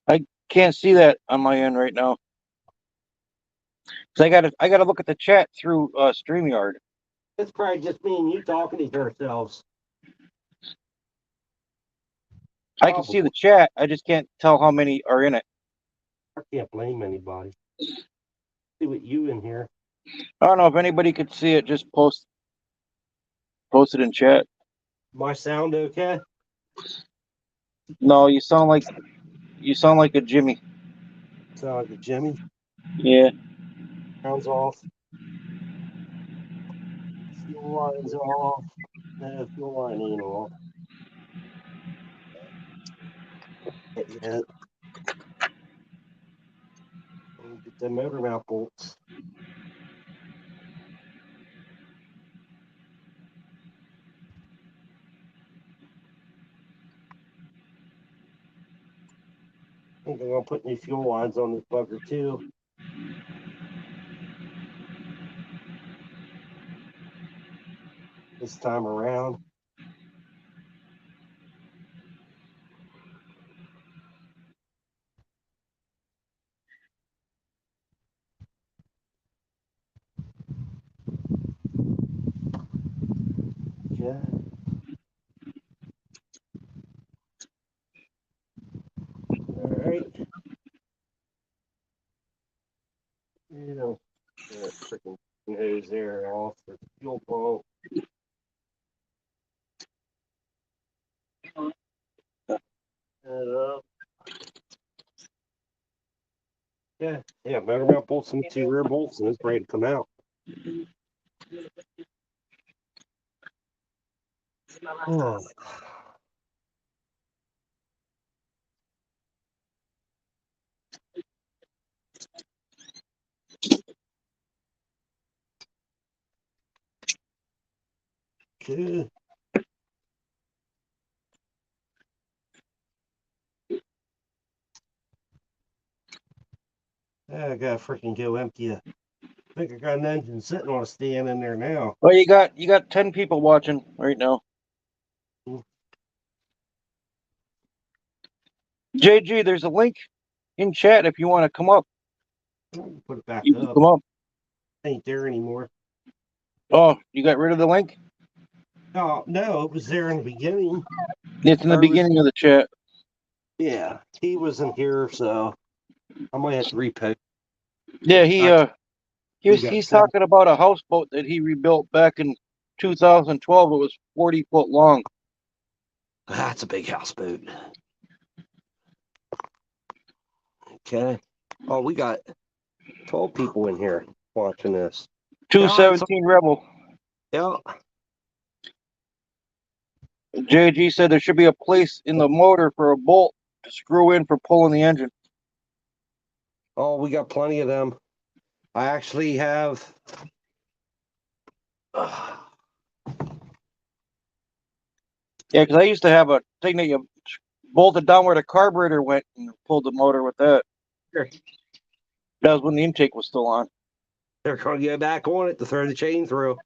I can't see that on my end right now. So I gotta look at the chat through StreamYard. It's probably just me and you talking to ourselves. I can see the chat. I just can't tell how many are in it. I can't blame anybody. See what you in here. I don't know if anybody could see it. Just post it in chat. My sound okay? No, you sound like a Jimmy. Sound like a Jimmy. Yeah. Sounds off. Fuel lines off. No, fuel line ain't off. Yeah. Get the motor mount bolts. I think I'm gonna put new fuel lines on this bugger too. This time around. Yeah. All right. hose there off the fuel pump. Yeah, motor mount bolts and 2 rear bolts, and it's ready to come out. Oh. Okay. I gotta freaking go empty it. I think I got an engine sitting on a stand in there now. Well, you got 10 people watching right now. JG, there's a link in chat if you want to come up. Put it back You can up. come up. Ain't there anymore. Oh, you got rid of the link? Oh no, it was there in the beginning. It's in the beginning of the chat. Yeah, he wasn't here, so I might have to repost. Yeah, We got he's 7. talking about a houseboat that he rebuilt back in 2012. It was 40 foot long. That's a big houseboat. Okay. Oh, we got 12 people in here watching this. 217 Rebel. Yeah. JG said there should be a place in the motor for a bolt to screw in for pulling the engine. Oh, we got plenty of them. I actually have. Yeah, because I used to have a thing that you bolted down where the carburetor went and pulled the motor with that. Sure. That was when the intake was still on. They're going to get back on it to throw the chain through.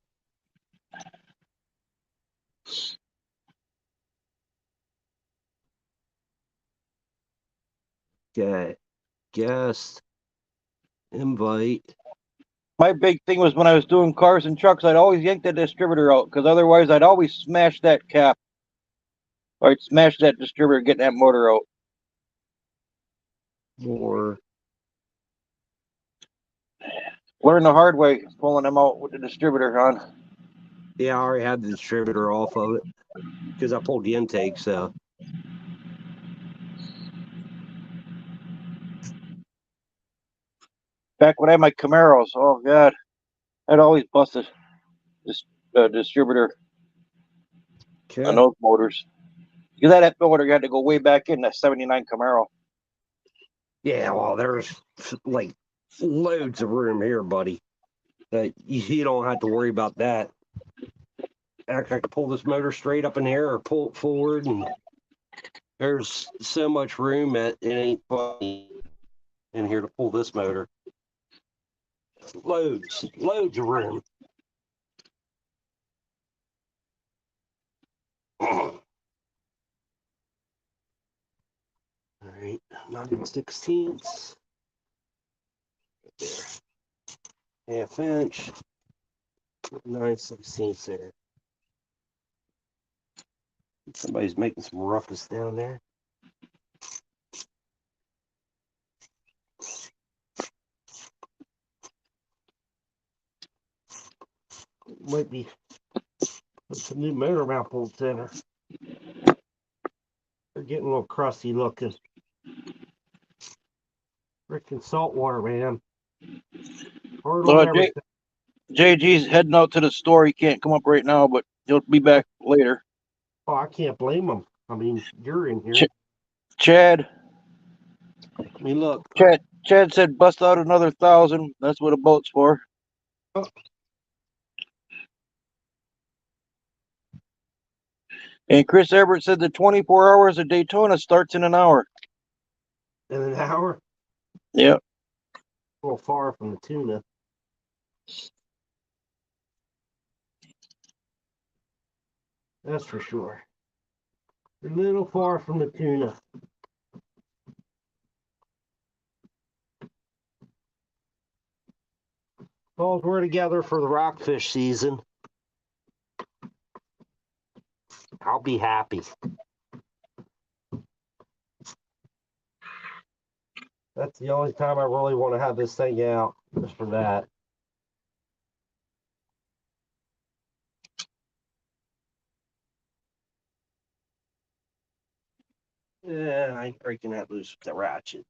Okay. Guest. Invite. My big thing was when I was doing cars and trucks, I'd always yank that distributor out because otherwise I'd always smash that cap. Or I'd smash that distributor getting that motor out. More. Learn the hard way, pulling them out with the distributor on. Yeah, I already had the distributor off of it because I pulled the intake, so. Back when I had my Camaros, oh God, I'd always bust this distributor on those motors. Because that motor you had to go way back in that 79 Camaro. Yeah, well, there's like loads of room here, buddy. You don't have to worry about that. I can pull this motor straight up in the air or pull it forward, and there's so much room that it ain't funny in here to pull this motor. Loads of room. All right, 9/16. There. Half inch. 9/16 there. Somebody's making some roughness down there. Might be put some new motor mount bolts in her. They're getting a little crusty looking. Freaking saltwater, man. Hard on everything. JG's heading out to the store. He can't come up right now, but he'll be back later. Oh, I can't blame him. I mean, you're in here. Chad. I mean, look. Chad said bust out another 1,000. That's what a boat's for. Oh. And Chris Everett said the 24 hours of Daytona starts in an hour. In an hour? Yep. A little far from the tuna. That's for sure. A little far from the tuna. Well, we're together for the rockfish season. I'll be happy. That's the only time I really want to have this thing out, just for that. Yeah, I ain't breaking that loose with the ratchet.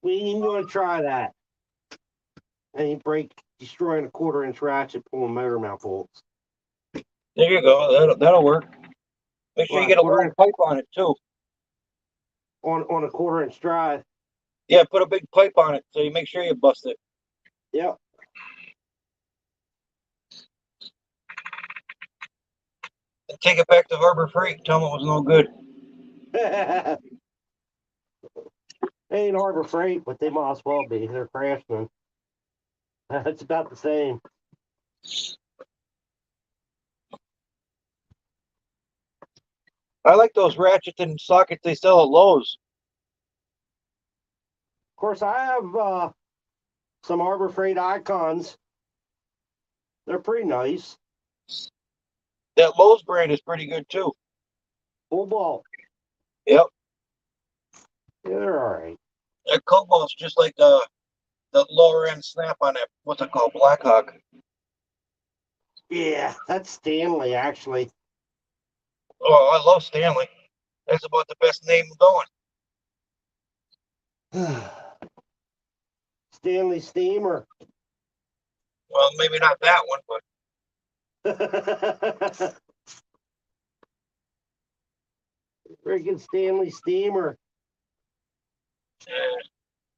We ain't even going to try that. I ain't destroying a 1/4 inch ratchet pulling motor mount bolts. There you go. That'll work. Make sure you get a long pipe on it too. On a 1/4 inch drive. Yeah, put a big pipe on it so you make sure you bust it. Yep. And take it back to Harbor Freight. Tell them it was no good. They ain't Harbor Freight, but they might as well be. They're Craftsman. It's about the same. I like those ratchets and sockets they sell at Lowe's. Of course, I have some Harbor Freight icons. They're pretty nice. That Lowe's brand is pretty good too. Full ball. Yep. Yeah, they're all right. That Cobalt's just like the lower end snap on that. What's it called? Blackhawk. Yeah, that's Stanley, actually. Oh, I love Stanley. That's about the best name going. Stanley Steamer. Well, maybe not that one, but Freaking Stanley Steamer.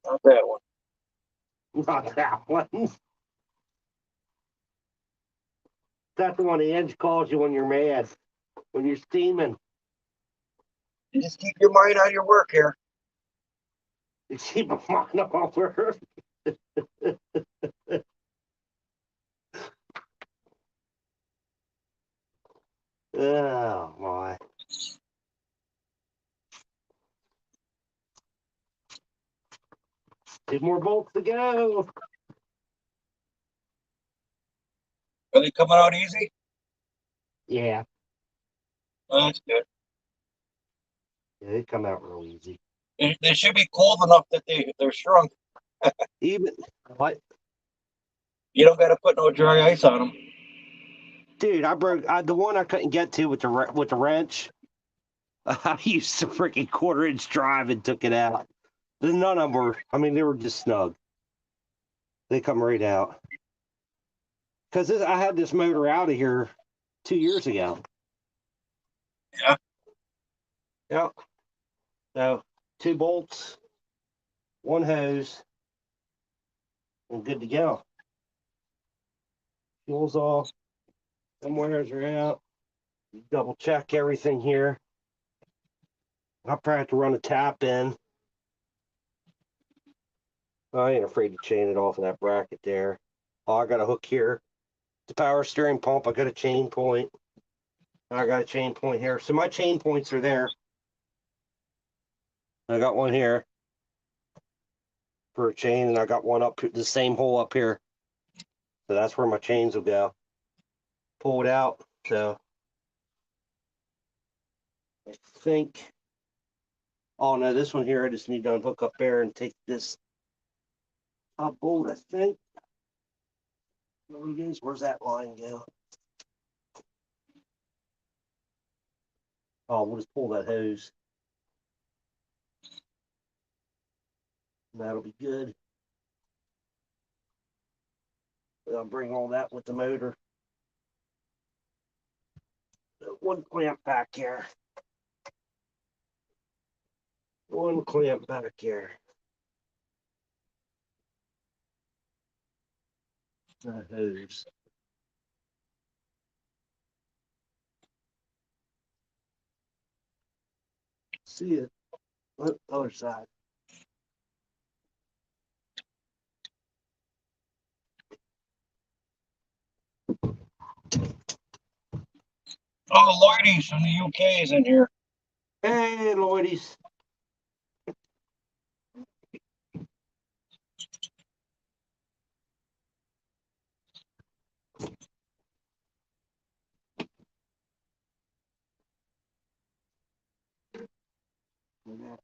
not that one. Not that one. That's the one the Edge calls you when you're mad, when you're steaming. You just keep your mind on your work here. You keep a mind over. Oh my. Two more bolts to go. Are they coming out easy? Yeah. Oh, that's good. Yeah, they come out real easy. They should be cold enough that they're shrunk. Even what? You don't got to put no dry ice on them. Dude, I broke the one I couldn't get to with the wrench. I used a freaking 1/4 inch drive and took it out. None of them were. I mean, they were just snug. They come right out. Because I had this motor out of here 2 years ago. Yeah. Yep. So 2 bolts, 1 hose, and good to go. Fuel's off. Some wires are out. Double check everything here. I'll probably have to run a tap in. I ain't afraid to chain it off of that bracket there. Oh, I got a hook here. The power steering pump, I got a chain point. I got a chain point here. So my chain points are there. I got one here for a chain, and I got one up the same hole up here. So that's where my chains will go. Pull it out. So I think, oh no, this one here, I just need to unhook up there and take this top bolt, I think. Where's that line go? Oh, we'll just pull that hose. That'll be good. I'll bring all that with the motor. One clamp back here. One clamp back here. That hose. See it. Other side. Oh, Lloydie's from the UK is in here. Hey, Lloydies.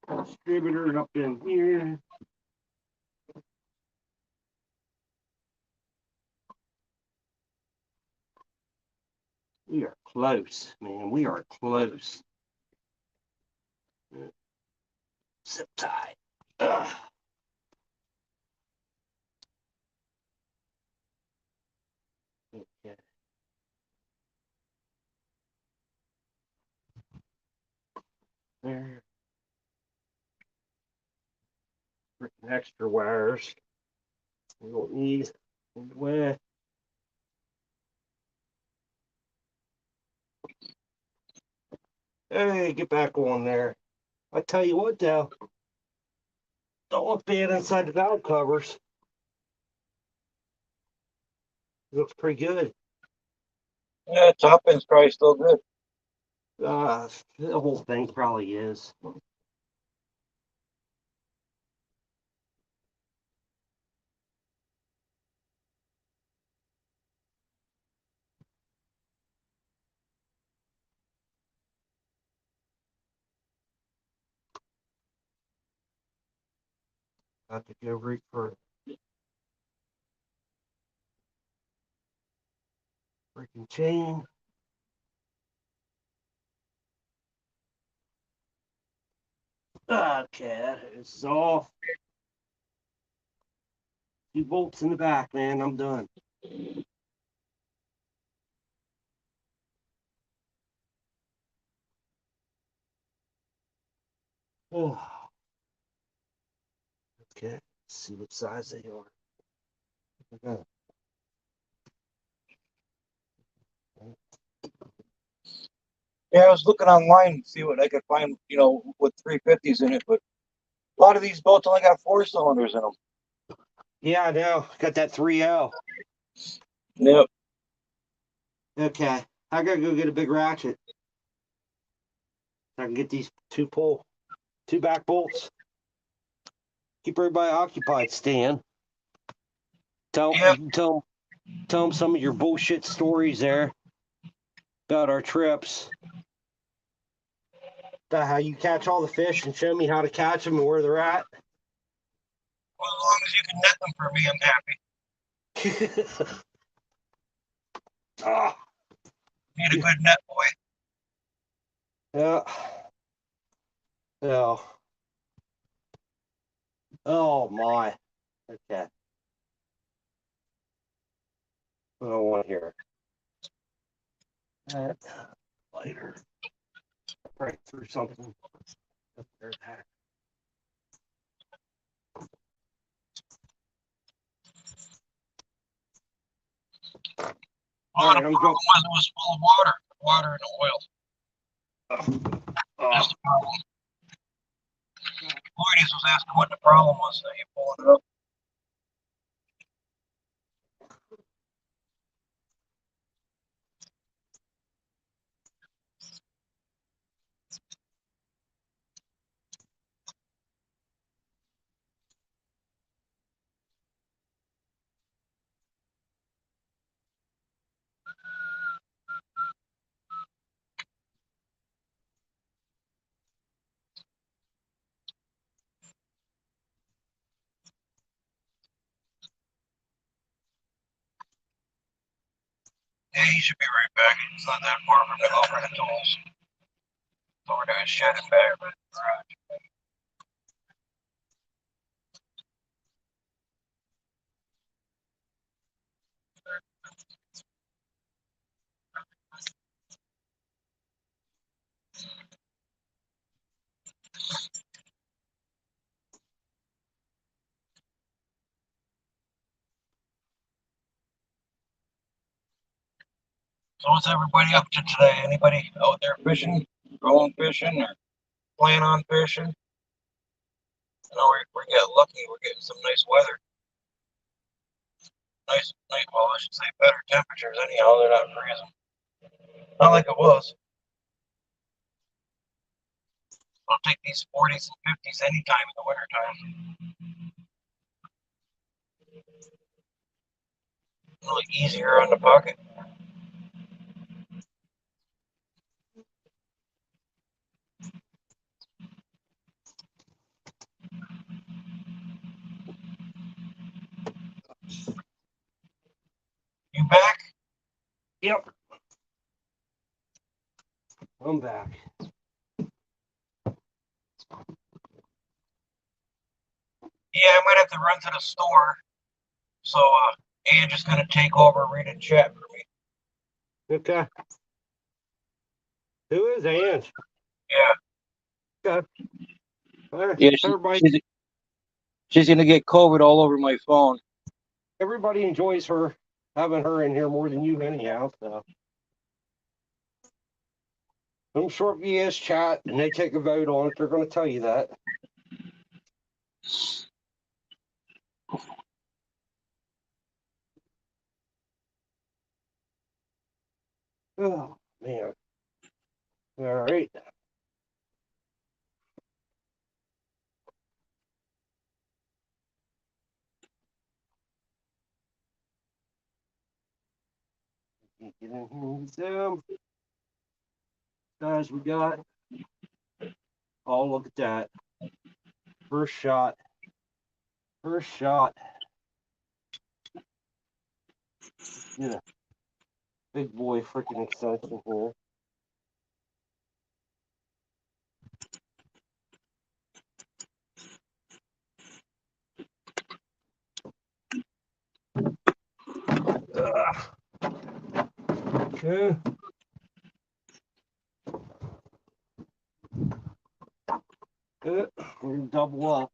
Distributor up in here. We are close, man. We are close. Zip tie. Ugh. Okay. There. Freaking extra wires. We don't need in the way. Hey, get back on there. I tell you what, though, don't look bad inside the valve covers. It looks pretty good. Yeah, top end's probably still good. The whole thing probably is. I have to go reach for freaking chain. Okay, that is off. 2 bolts in the back, man. I'm done. Oh. Okay, let's see what size they are. Okay. Yeah, I was looking online to see what I could find, with 350s in it, but a lot of these boats only got 4 cylinders in them. Yeah, I know. Got that 3L. Yep. Okay, I gotta go get a big ratchet. I can get these 2 back bolts. Keep everybody occupied, Stan. Tell Yep. tell them some of your bullshit stories there about our trips. About how you catch all the fish and show me how to catch them and where they're at. Well, as long as you can net them for me, I'm happy. Ah, Need a good net boy. yeah. Yeah. Oh my. Okay. I don't want to hear that later. Right through something. There's that. Well, All the right, I'm problem going. was it was full of water and oil. That's the problem. Lloydis was asking what the problem was, so you pulling it up. Yeah, he should be right back. It's not that far from the overhead tools. Over to his shed and back of the garage. So what's everybody up to today? Anybody out there fishing, going fishing, or planning on fishing? I know we're getting lucky. We're getting some nice weather. Well, I should say better temperatures anyhow. They're not freezing. Not like it was. I'll take these 40s and 50s anytime in the wintertime. A little easier on the pocket. You back? Yep. I'm back. I might have to run to the store. So, Ann just gonna take over reading chat for me. Okay. Who is Ange? Yeah. Okay. All right. Yeah, Everybody, she's gonna get COVID all over my phone. everybody enjoys her having her in here more than you anyhow. So I'm sure if you ask chat and they take a vote on it, they're going to tell you that. Oh man. All right. Get in here and Zoom. Guys, we got. Oh, look at that. First shot. First shot. Yeah. Big boy freaking extension here. Okay. Good. We're gonna double up.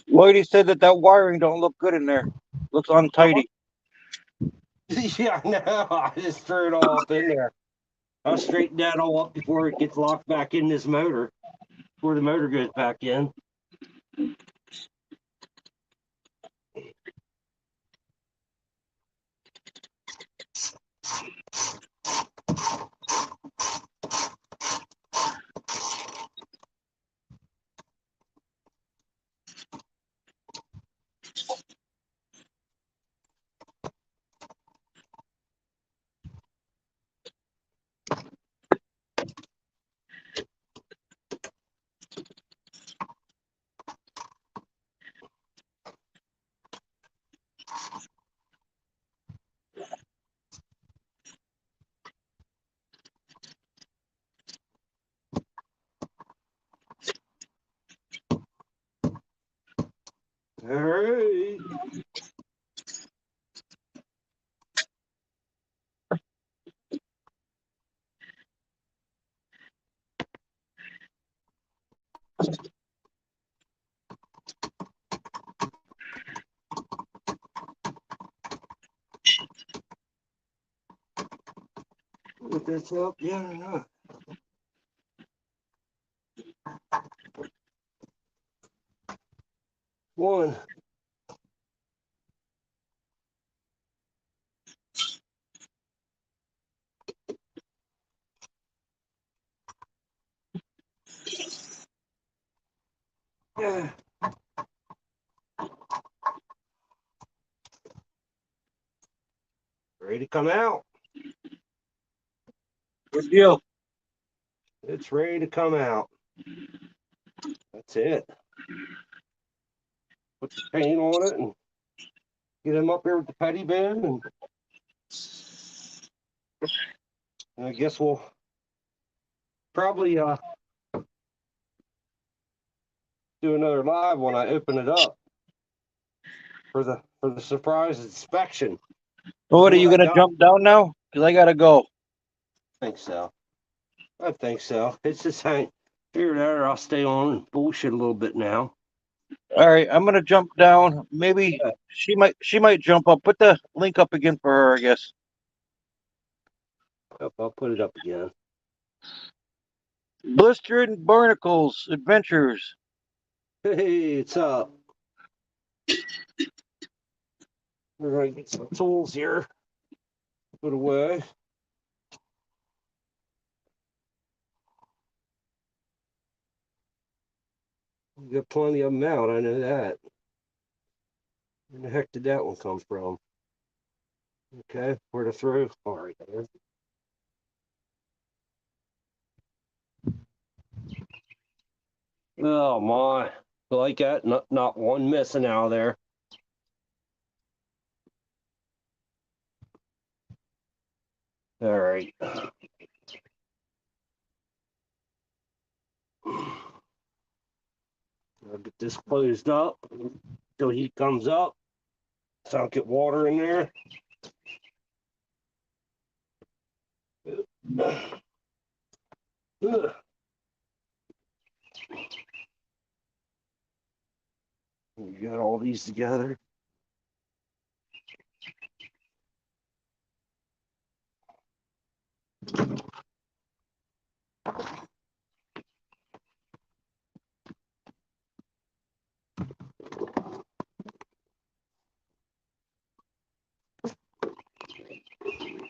Lloydie said that wiring don't look good in there. Looks untidy. Yeah, I know. I just threw it all up in there. I'll straighten that all up before it gets locked back in this motor. Before the motor goes back in. All right. Put this up. Yeah. One. Yeah. Ready to come out. Good deal. It's ready to come out. That's it. Put the paint on it and get him up here with the petty bin. And I guess we'll probably do another live when I open it up for the surprise inspection. So what, are you gonna jump down now? Because I gotta go. I think so. I think so. It's just I figured out I'll stay on and bullshit a little bit now. All right, I'm gonna jump down. Maybe she might jump up. Put the link up again for her, I guess. Yep, I'll put it up again. Blister and Barnacles Adventures. Hey, it's up. We're gonna get some tools here. Put away. We got plenty of them out, I know that. Where the heck did that one come from? Okay, where to throw? All right, there. Oh my, like that, not one missing out of there. All right. I'll get this closed up until he comes up, so I'll get water in there. We got all these together.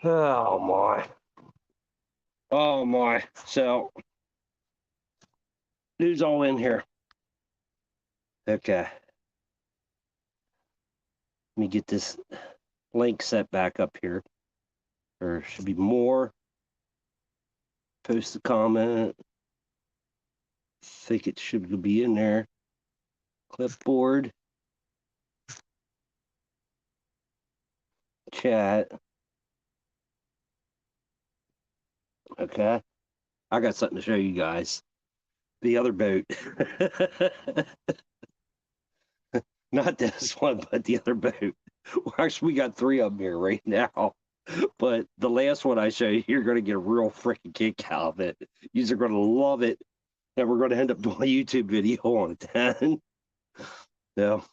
Oh my. Oh my. So, who's all in here? Okay. Let me get this link set back up here. There should be more. Post a comment. I think it should be in there. Clipboard. Chat. Okay. I got something to show you guys. The other boat. Not this one, but the other boat. Well, actually, we got 3 of them here right now. But the last one I show you, you're going to get a real freaking kick out of it. You're going to love it. And we're going to end up doing a YouTube video on it then. Now,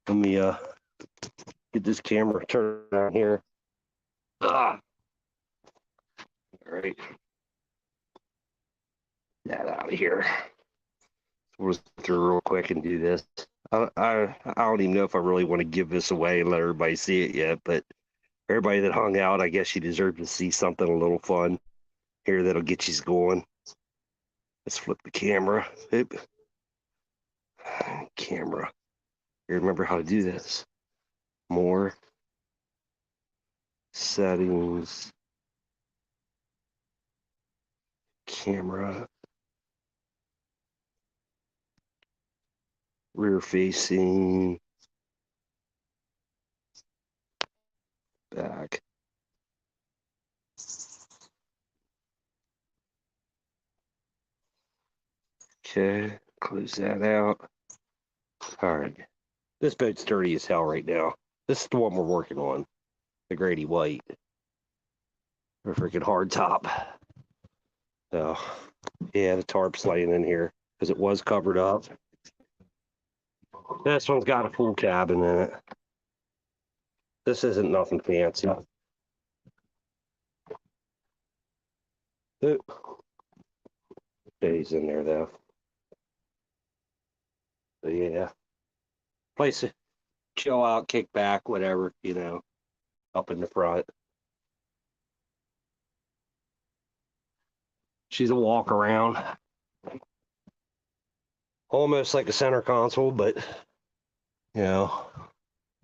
let me get this camera turned around here. All right. That out of here. We'll just go through real quick and do this. I don't even know if I really want to give this away and let everybody see it yet, but everybody that hung out, I guess you deserve to see something a little fun here that'll get you going. Let's flip the camera. Oop. Camera. You remember how to do this. More. Settings. Camera. Rear facing. Back. Okay, close that out. All right. This boat's dirty as hell right now. This is the one we're working on. The Grady White. A freaking hard top. So, yeah, the tarp's laying in here because it was covered up. This one's got a full cabin in it. This isn't nothing fancy. Stays in there though. So yeah, place to chill out, kick back, whatever, up in the front. She's a walk around, almost like a center console, but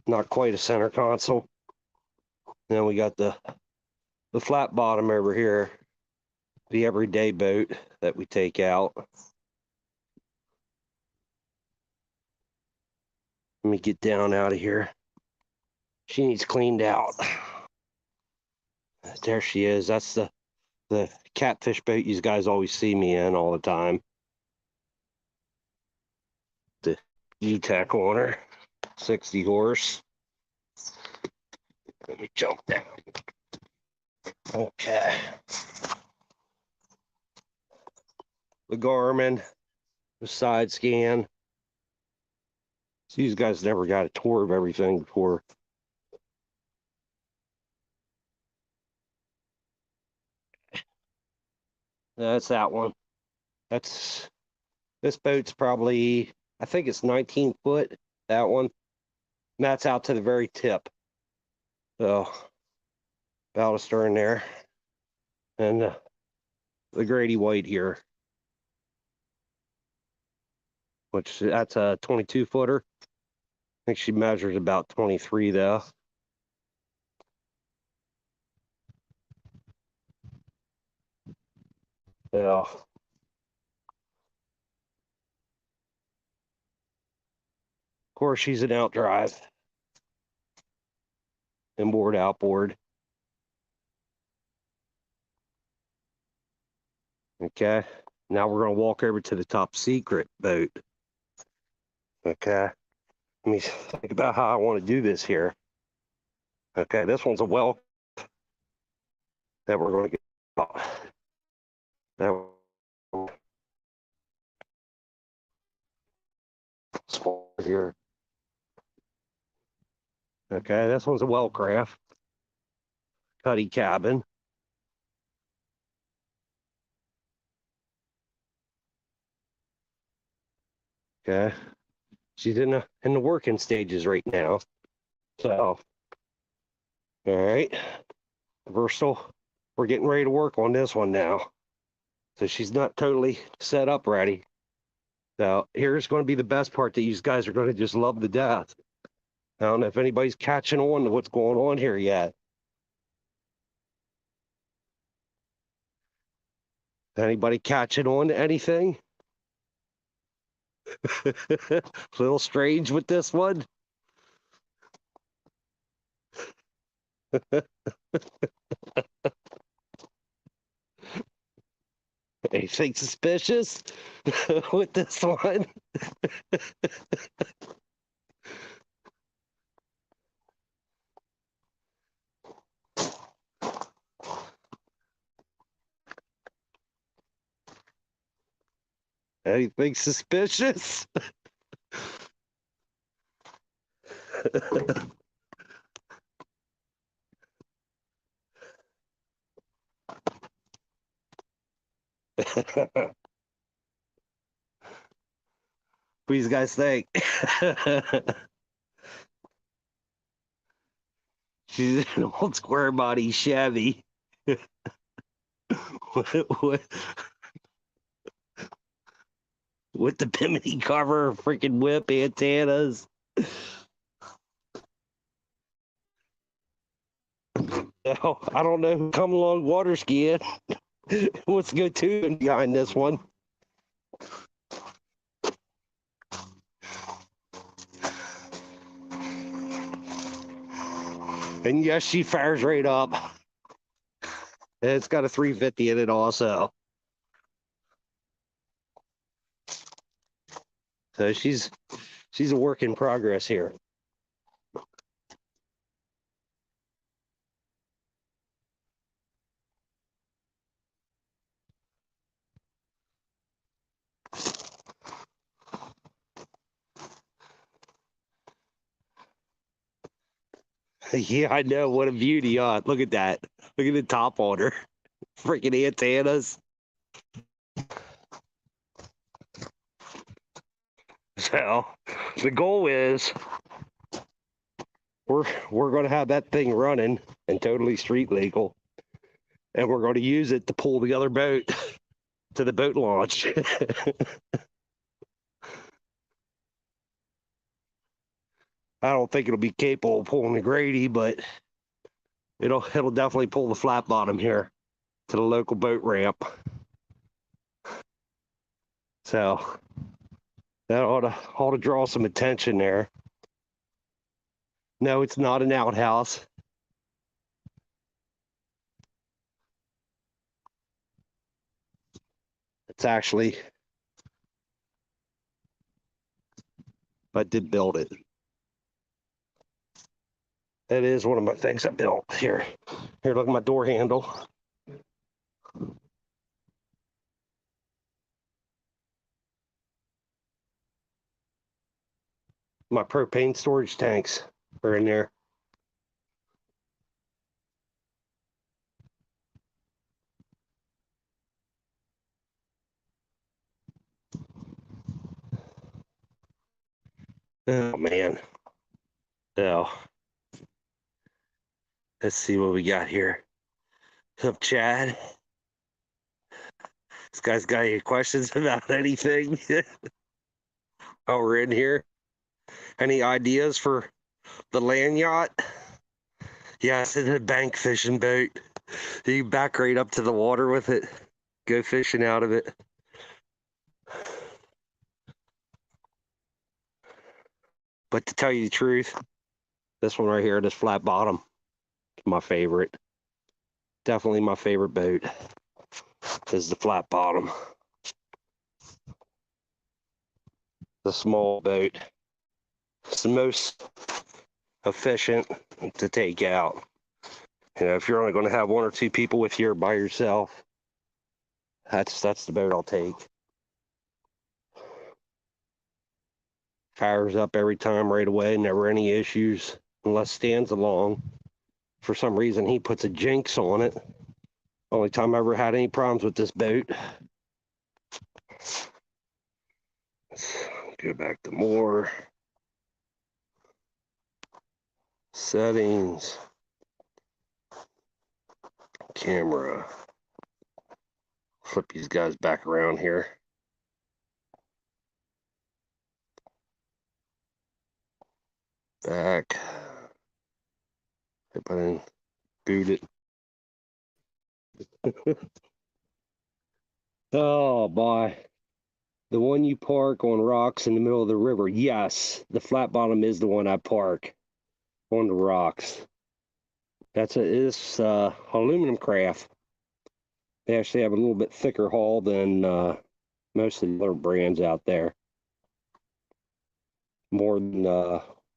not quite a center console. Then we got the flat bottom over here, the everyday boat that we take out. Let me get down out of here. She needs cleaned out. There she is. That's the catfish boat you guys always see me in all the time. The G-Tech on her, 60 horse. Let me jump down. Okay. The Garmin, the side scan. So these guys never got a tour of everything before. That's that one. This boat's probably, I think it's 19 foot, that one. And that's out to the very tip. So, baluster in there. And the Grady White here, which that's a 22 footer. I think she measures about 23 though. Yeah. Of course, she's an outdrive. Inboard, outboard. Okay. Now we're going to walk over to the Top Secret boat. Okay. Let me think about how I want to do this here. Okay, this one's a well that we're going to get out. That spot here. Okay, this one's a well craft. Cuddy cabin. Okay. She's in the working stages right now. So, all right. We're getting ready to work on this one now. So she's not totally set up ready. So here's going to be the best part that you guys are going to just love to death. I don't know if anybody's catching on to what's going on here yet. Anybody catching on to anything? A little strange with this one. Anything suspicious with this one? Anything suspicious? What do you guys think? She's an old square body Chevy. with, with the Bimini cover, freaking whip antennas. No, I don't know who come along water skiing. What's go to behind this one? And yes, she fires right up. And it's got a 350 in it also. So she's a work in progress here. Yeah, I know. What a beauty. Look at that. Look at the top on her. Freaking antennas. So the goal is we're going to have that thing running and totally street legal. And we're going to use it to pull the other boat to the boat launch. I don't think it'll be capable of pulling the Grady, but it'll definitely pull the flat bottom here to the local boat ramp. So that ought to draw some attention there. No, it's not an outhouse. It's actually, I did build it. That is one of my things I built. Here, look at my door handle. My propane storage tanks are in there. Oh man. So let's see what we got here. What's up, Chad? This guy's got any questions about anything? Oh, we're in here. Any ideas for the land yacht? Yes, it's a bank fishing boat. You back right up to the water with it. Go fishing out of it. But to tell you the truth, this one right here, this flat bottom, is my favorite. Definitely my favorite boat is the flat bottom. The small boat. It's the most efficient to take out. You know, if you're only going to have one or two people with you or by yourself, that's the boat I'll take. Fires up every time right away, never any issues, unless Stan's along. For some reason, he puts a jinx on it. Only time I ever had any problems with this boat. Let's go back to more settings. Camera. Flip these guys back around here. Back. If I didn't boot it. Oh boy. The one you park on rocks in the middle of the river. Yes, the flat bottom is the one I park on the rocks. It's aluminum craft. They actually have a little bit thicker hull than most of the other brands out there. More than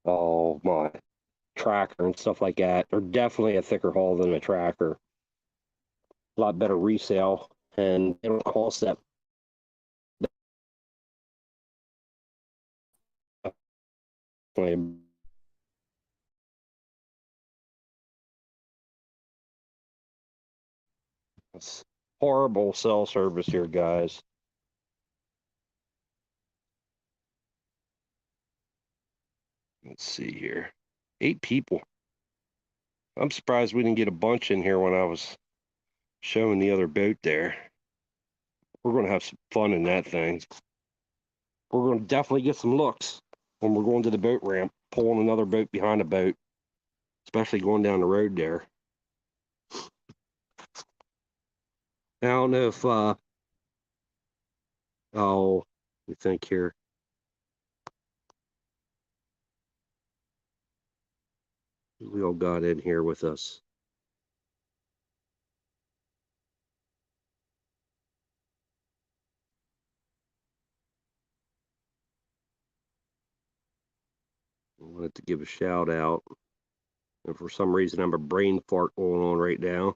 oh my tracker and stuff like that. They're definitely a thicker hull than a tracker. A lot better resale, and they don't cost that. It's horrible cell service here, guys. Let's see here. 8 people. I'm surprised we didn't get a bunch in here when I was showing the other boat there. We're going to have some fun in that thing. We're going to definitely get some looks when we're going to the boat ramp, pulling another boat behind a boat, especially going down the road there. I don't know if, oh, we think here. We all got in here with us. I wanted to give a shout out. And for some reason, I'm a brain fart going on right now.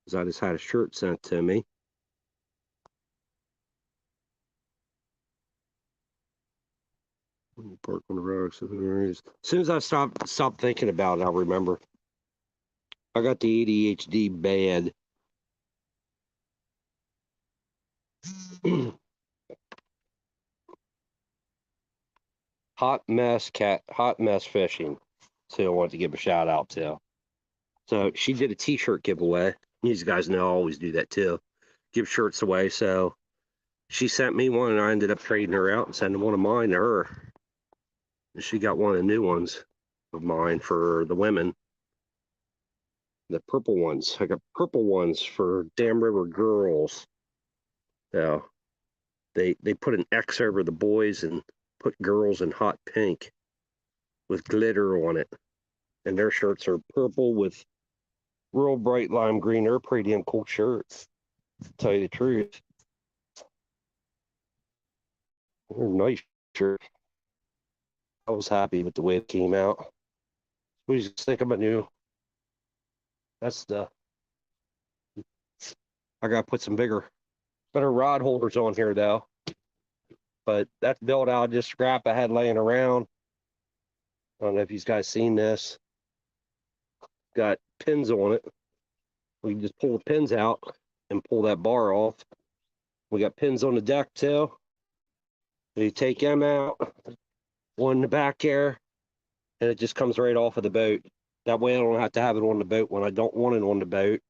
Because I just had a shirt sent to me. Park on the rocks. As soon as I stop thinking about it, I'll remember. I got the ADHD bad. Hot mess fishing. So I wanted to give a shout out to. So she did a t-shirt giveaway. These guys know I always do that too. Give shirts away. So she sent me one and I ended up trading her out and sending one of mine to her. And she got one of the new ones of mine for the women. The purple ones. I got purple ones for Dam River girls. So they put an X over the boys and put girls in hot pink with glitter on it. And their shirts are purple with real bright lime green. They're pretty damn cool shirts, to tell you the truth. They're nice shirts. I was happy with the way it came out. We just think of a new. That's the. I gotta put some better rod holders on here though. But that's built out just scrap I had laying around. I don't know if you guys seen this. Got pins on it. We can just pull the pins out and pull that bar off. We got pins on the deck too. You take them out, one in the back there, and it just comes right off of the boat. That way I don't have to have it on the boat when I don't want it on the boat.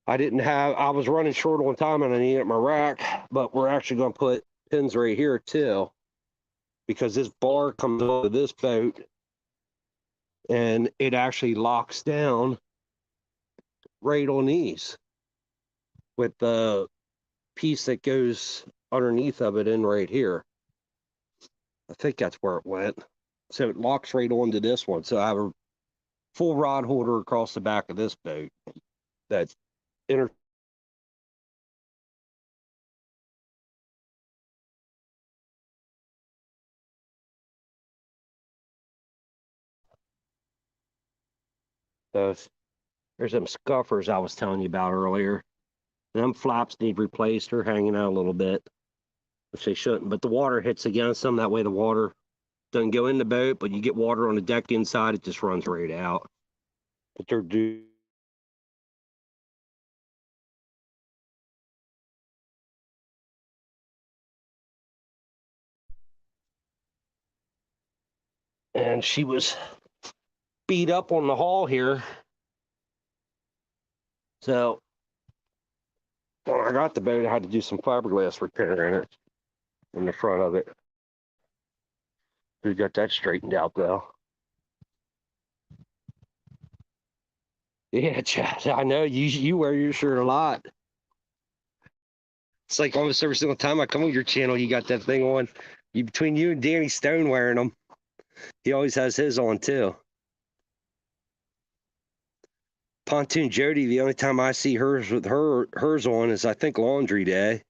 I was running short on time and I needed my rack, but we're actually going to put pins right here too, because this bar comes over this boat and it actually locks down right on these with the piece that goes underneath of it in right here. I think that's where it went. So it locks right onto this one. So I have a full rod holder across the back of this boat that Those there's them scuffers I was telling you about earlier. Them flaps need replaced or hanging out a little bit, which they shouldn't. But the water hits against them. That way the water doesn't go in the boat, but you get water on the deck inside, it just runs right out. But they're due. And she was beat up on the hull here. So when I got the boat, I had to do some fiberglass repair in it, in the front of it. We got that straightened out though. Yeah, Chad, I know you wear your shirt a lot. It's like almost every single time I come on your channel, you got that thing on. Between you and Danny Stone wearing them, he always has his on too. Pontoon Jody, the only time I see hers with hers on is I think laundry day.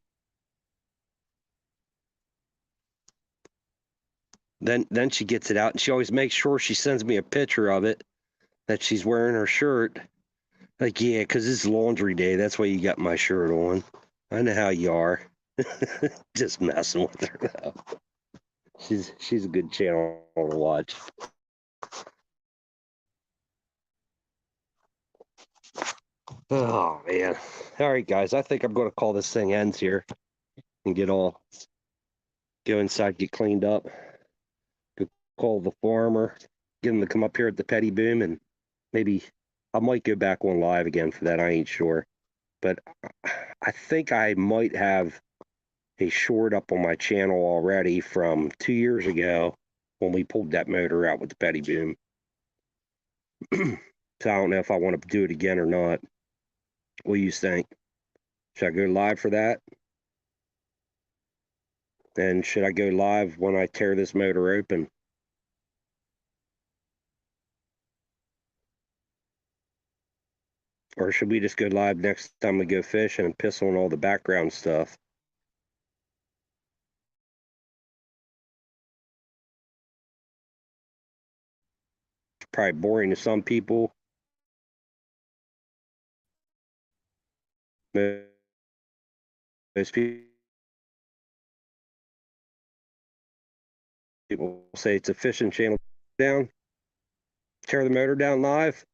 Then she gets it out, and she always makes sure she sends me a picture of it that she's wearing her shirt. Like, yeah, because it's laundry day. That's why you got my shirt on. I know how you are. Just messing with her though. She's a good channel to watch. Oh man. All right, guys. I think I'm going to call this thing ends here and go inside, get cleaned up. Go call the farmer, get him to come up here at the Petty Boom, and maybe I might go back on live again for that. I ain't sure, but I think I might have a short up on my channel already from 2 years ago when we pulled that motor out with the Petty Boom. So I don't know if I want to do it again or not. What do you think? Should I go live for that? And should I go live when I tear this motor open? Or should we just go live next time we go fishing and piss on all the background stuff? It's probably boring to some people. Most people say it's a fishing channel. Down, tear the motor down live.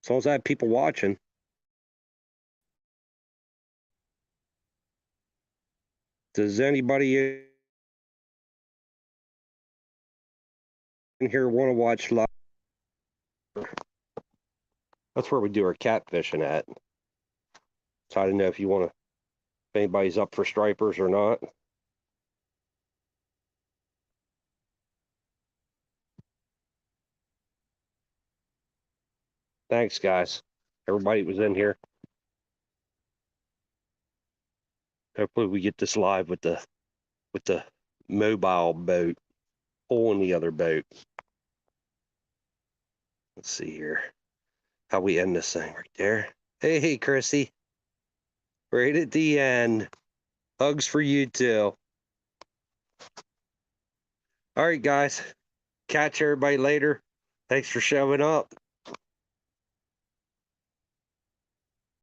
As long as I have people watching. Does anybody in here want to watch live? That's where we do our catfishing at. So I didn't know if you want to, if anybody's up for stripers or not. Thanks, guys. Everybody was in here. Hopefully we get this live with the mobile boat pulling the other boat. Let's see here. How we end this thing right there. Hey, Chrissy. Right at the end. Hugs for you too. All right, guys. Catch everybody later. Thanks for showing up.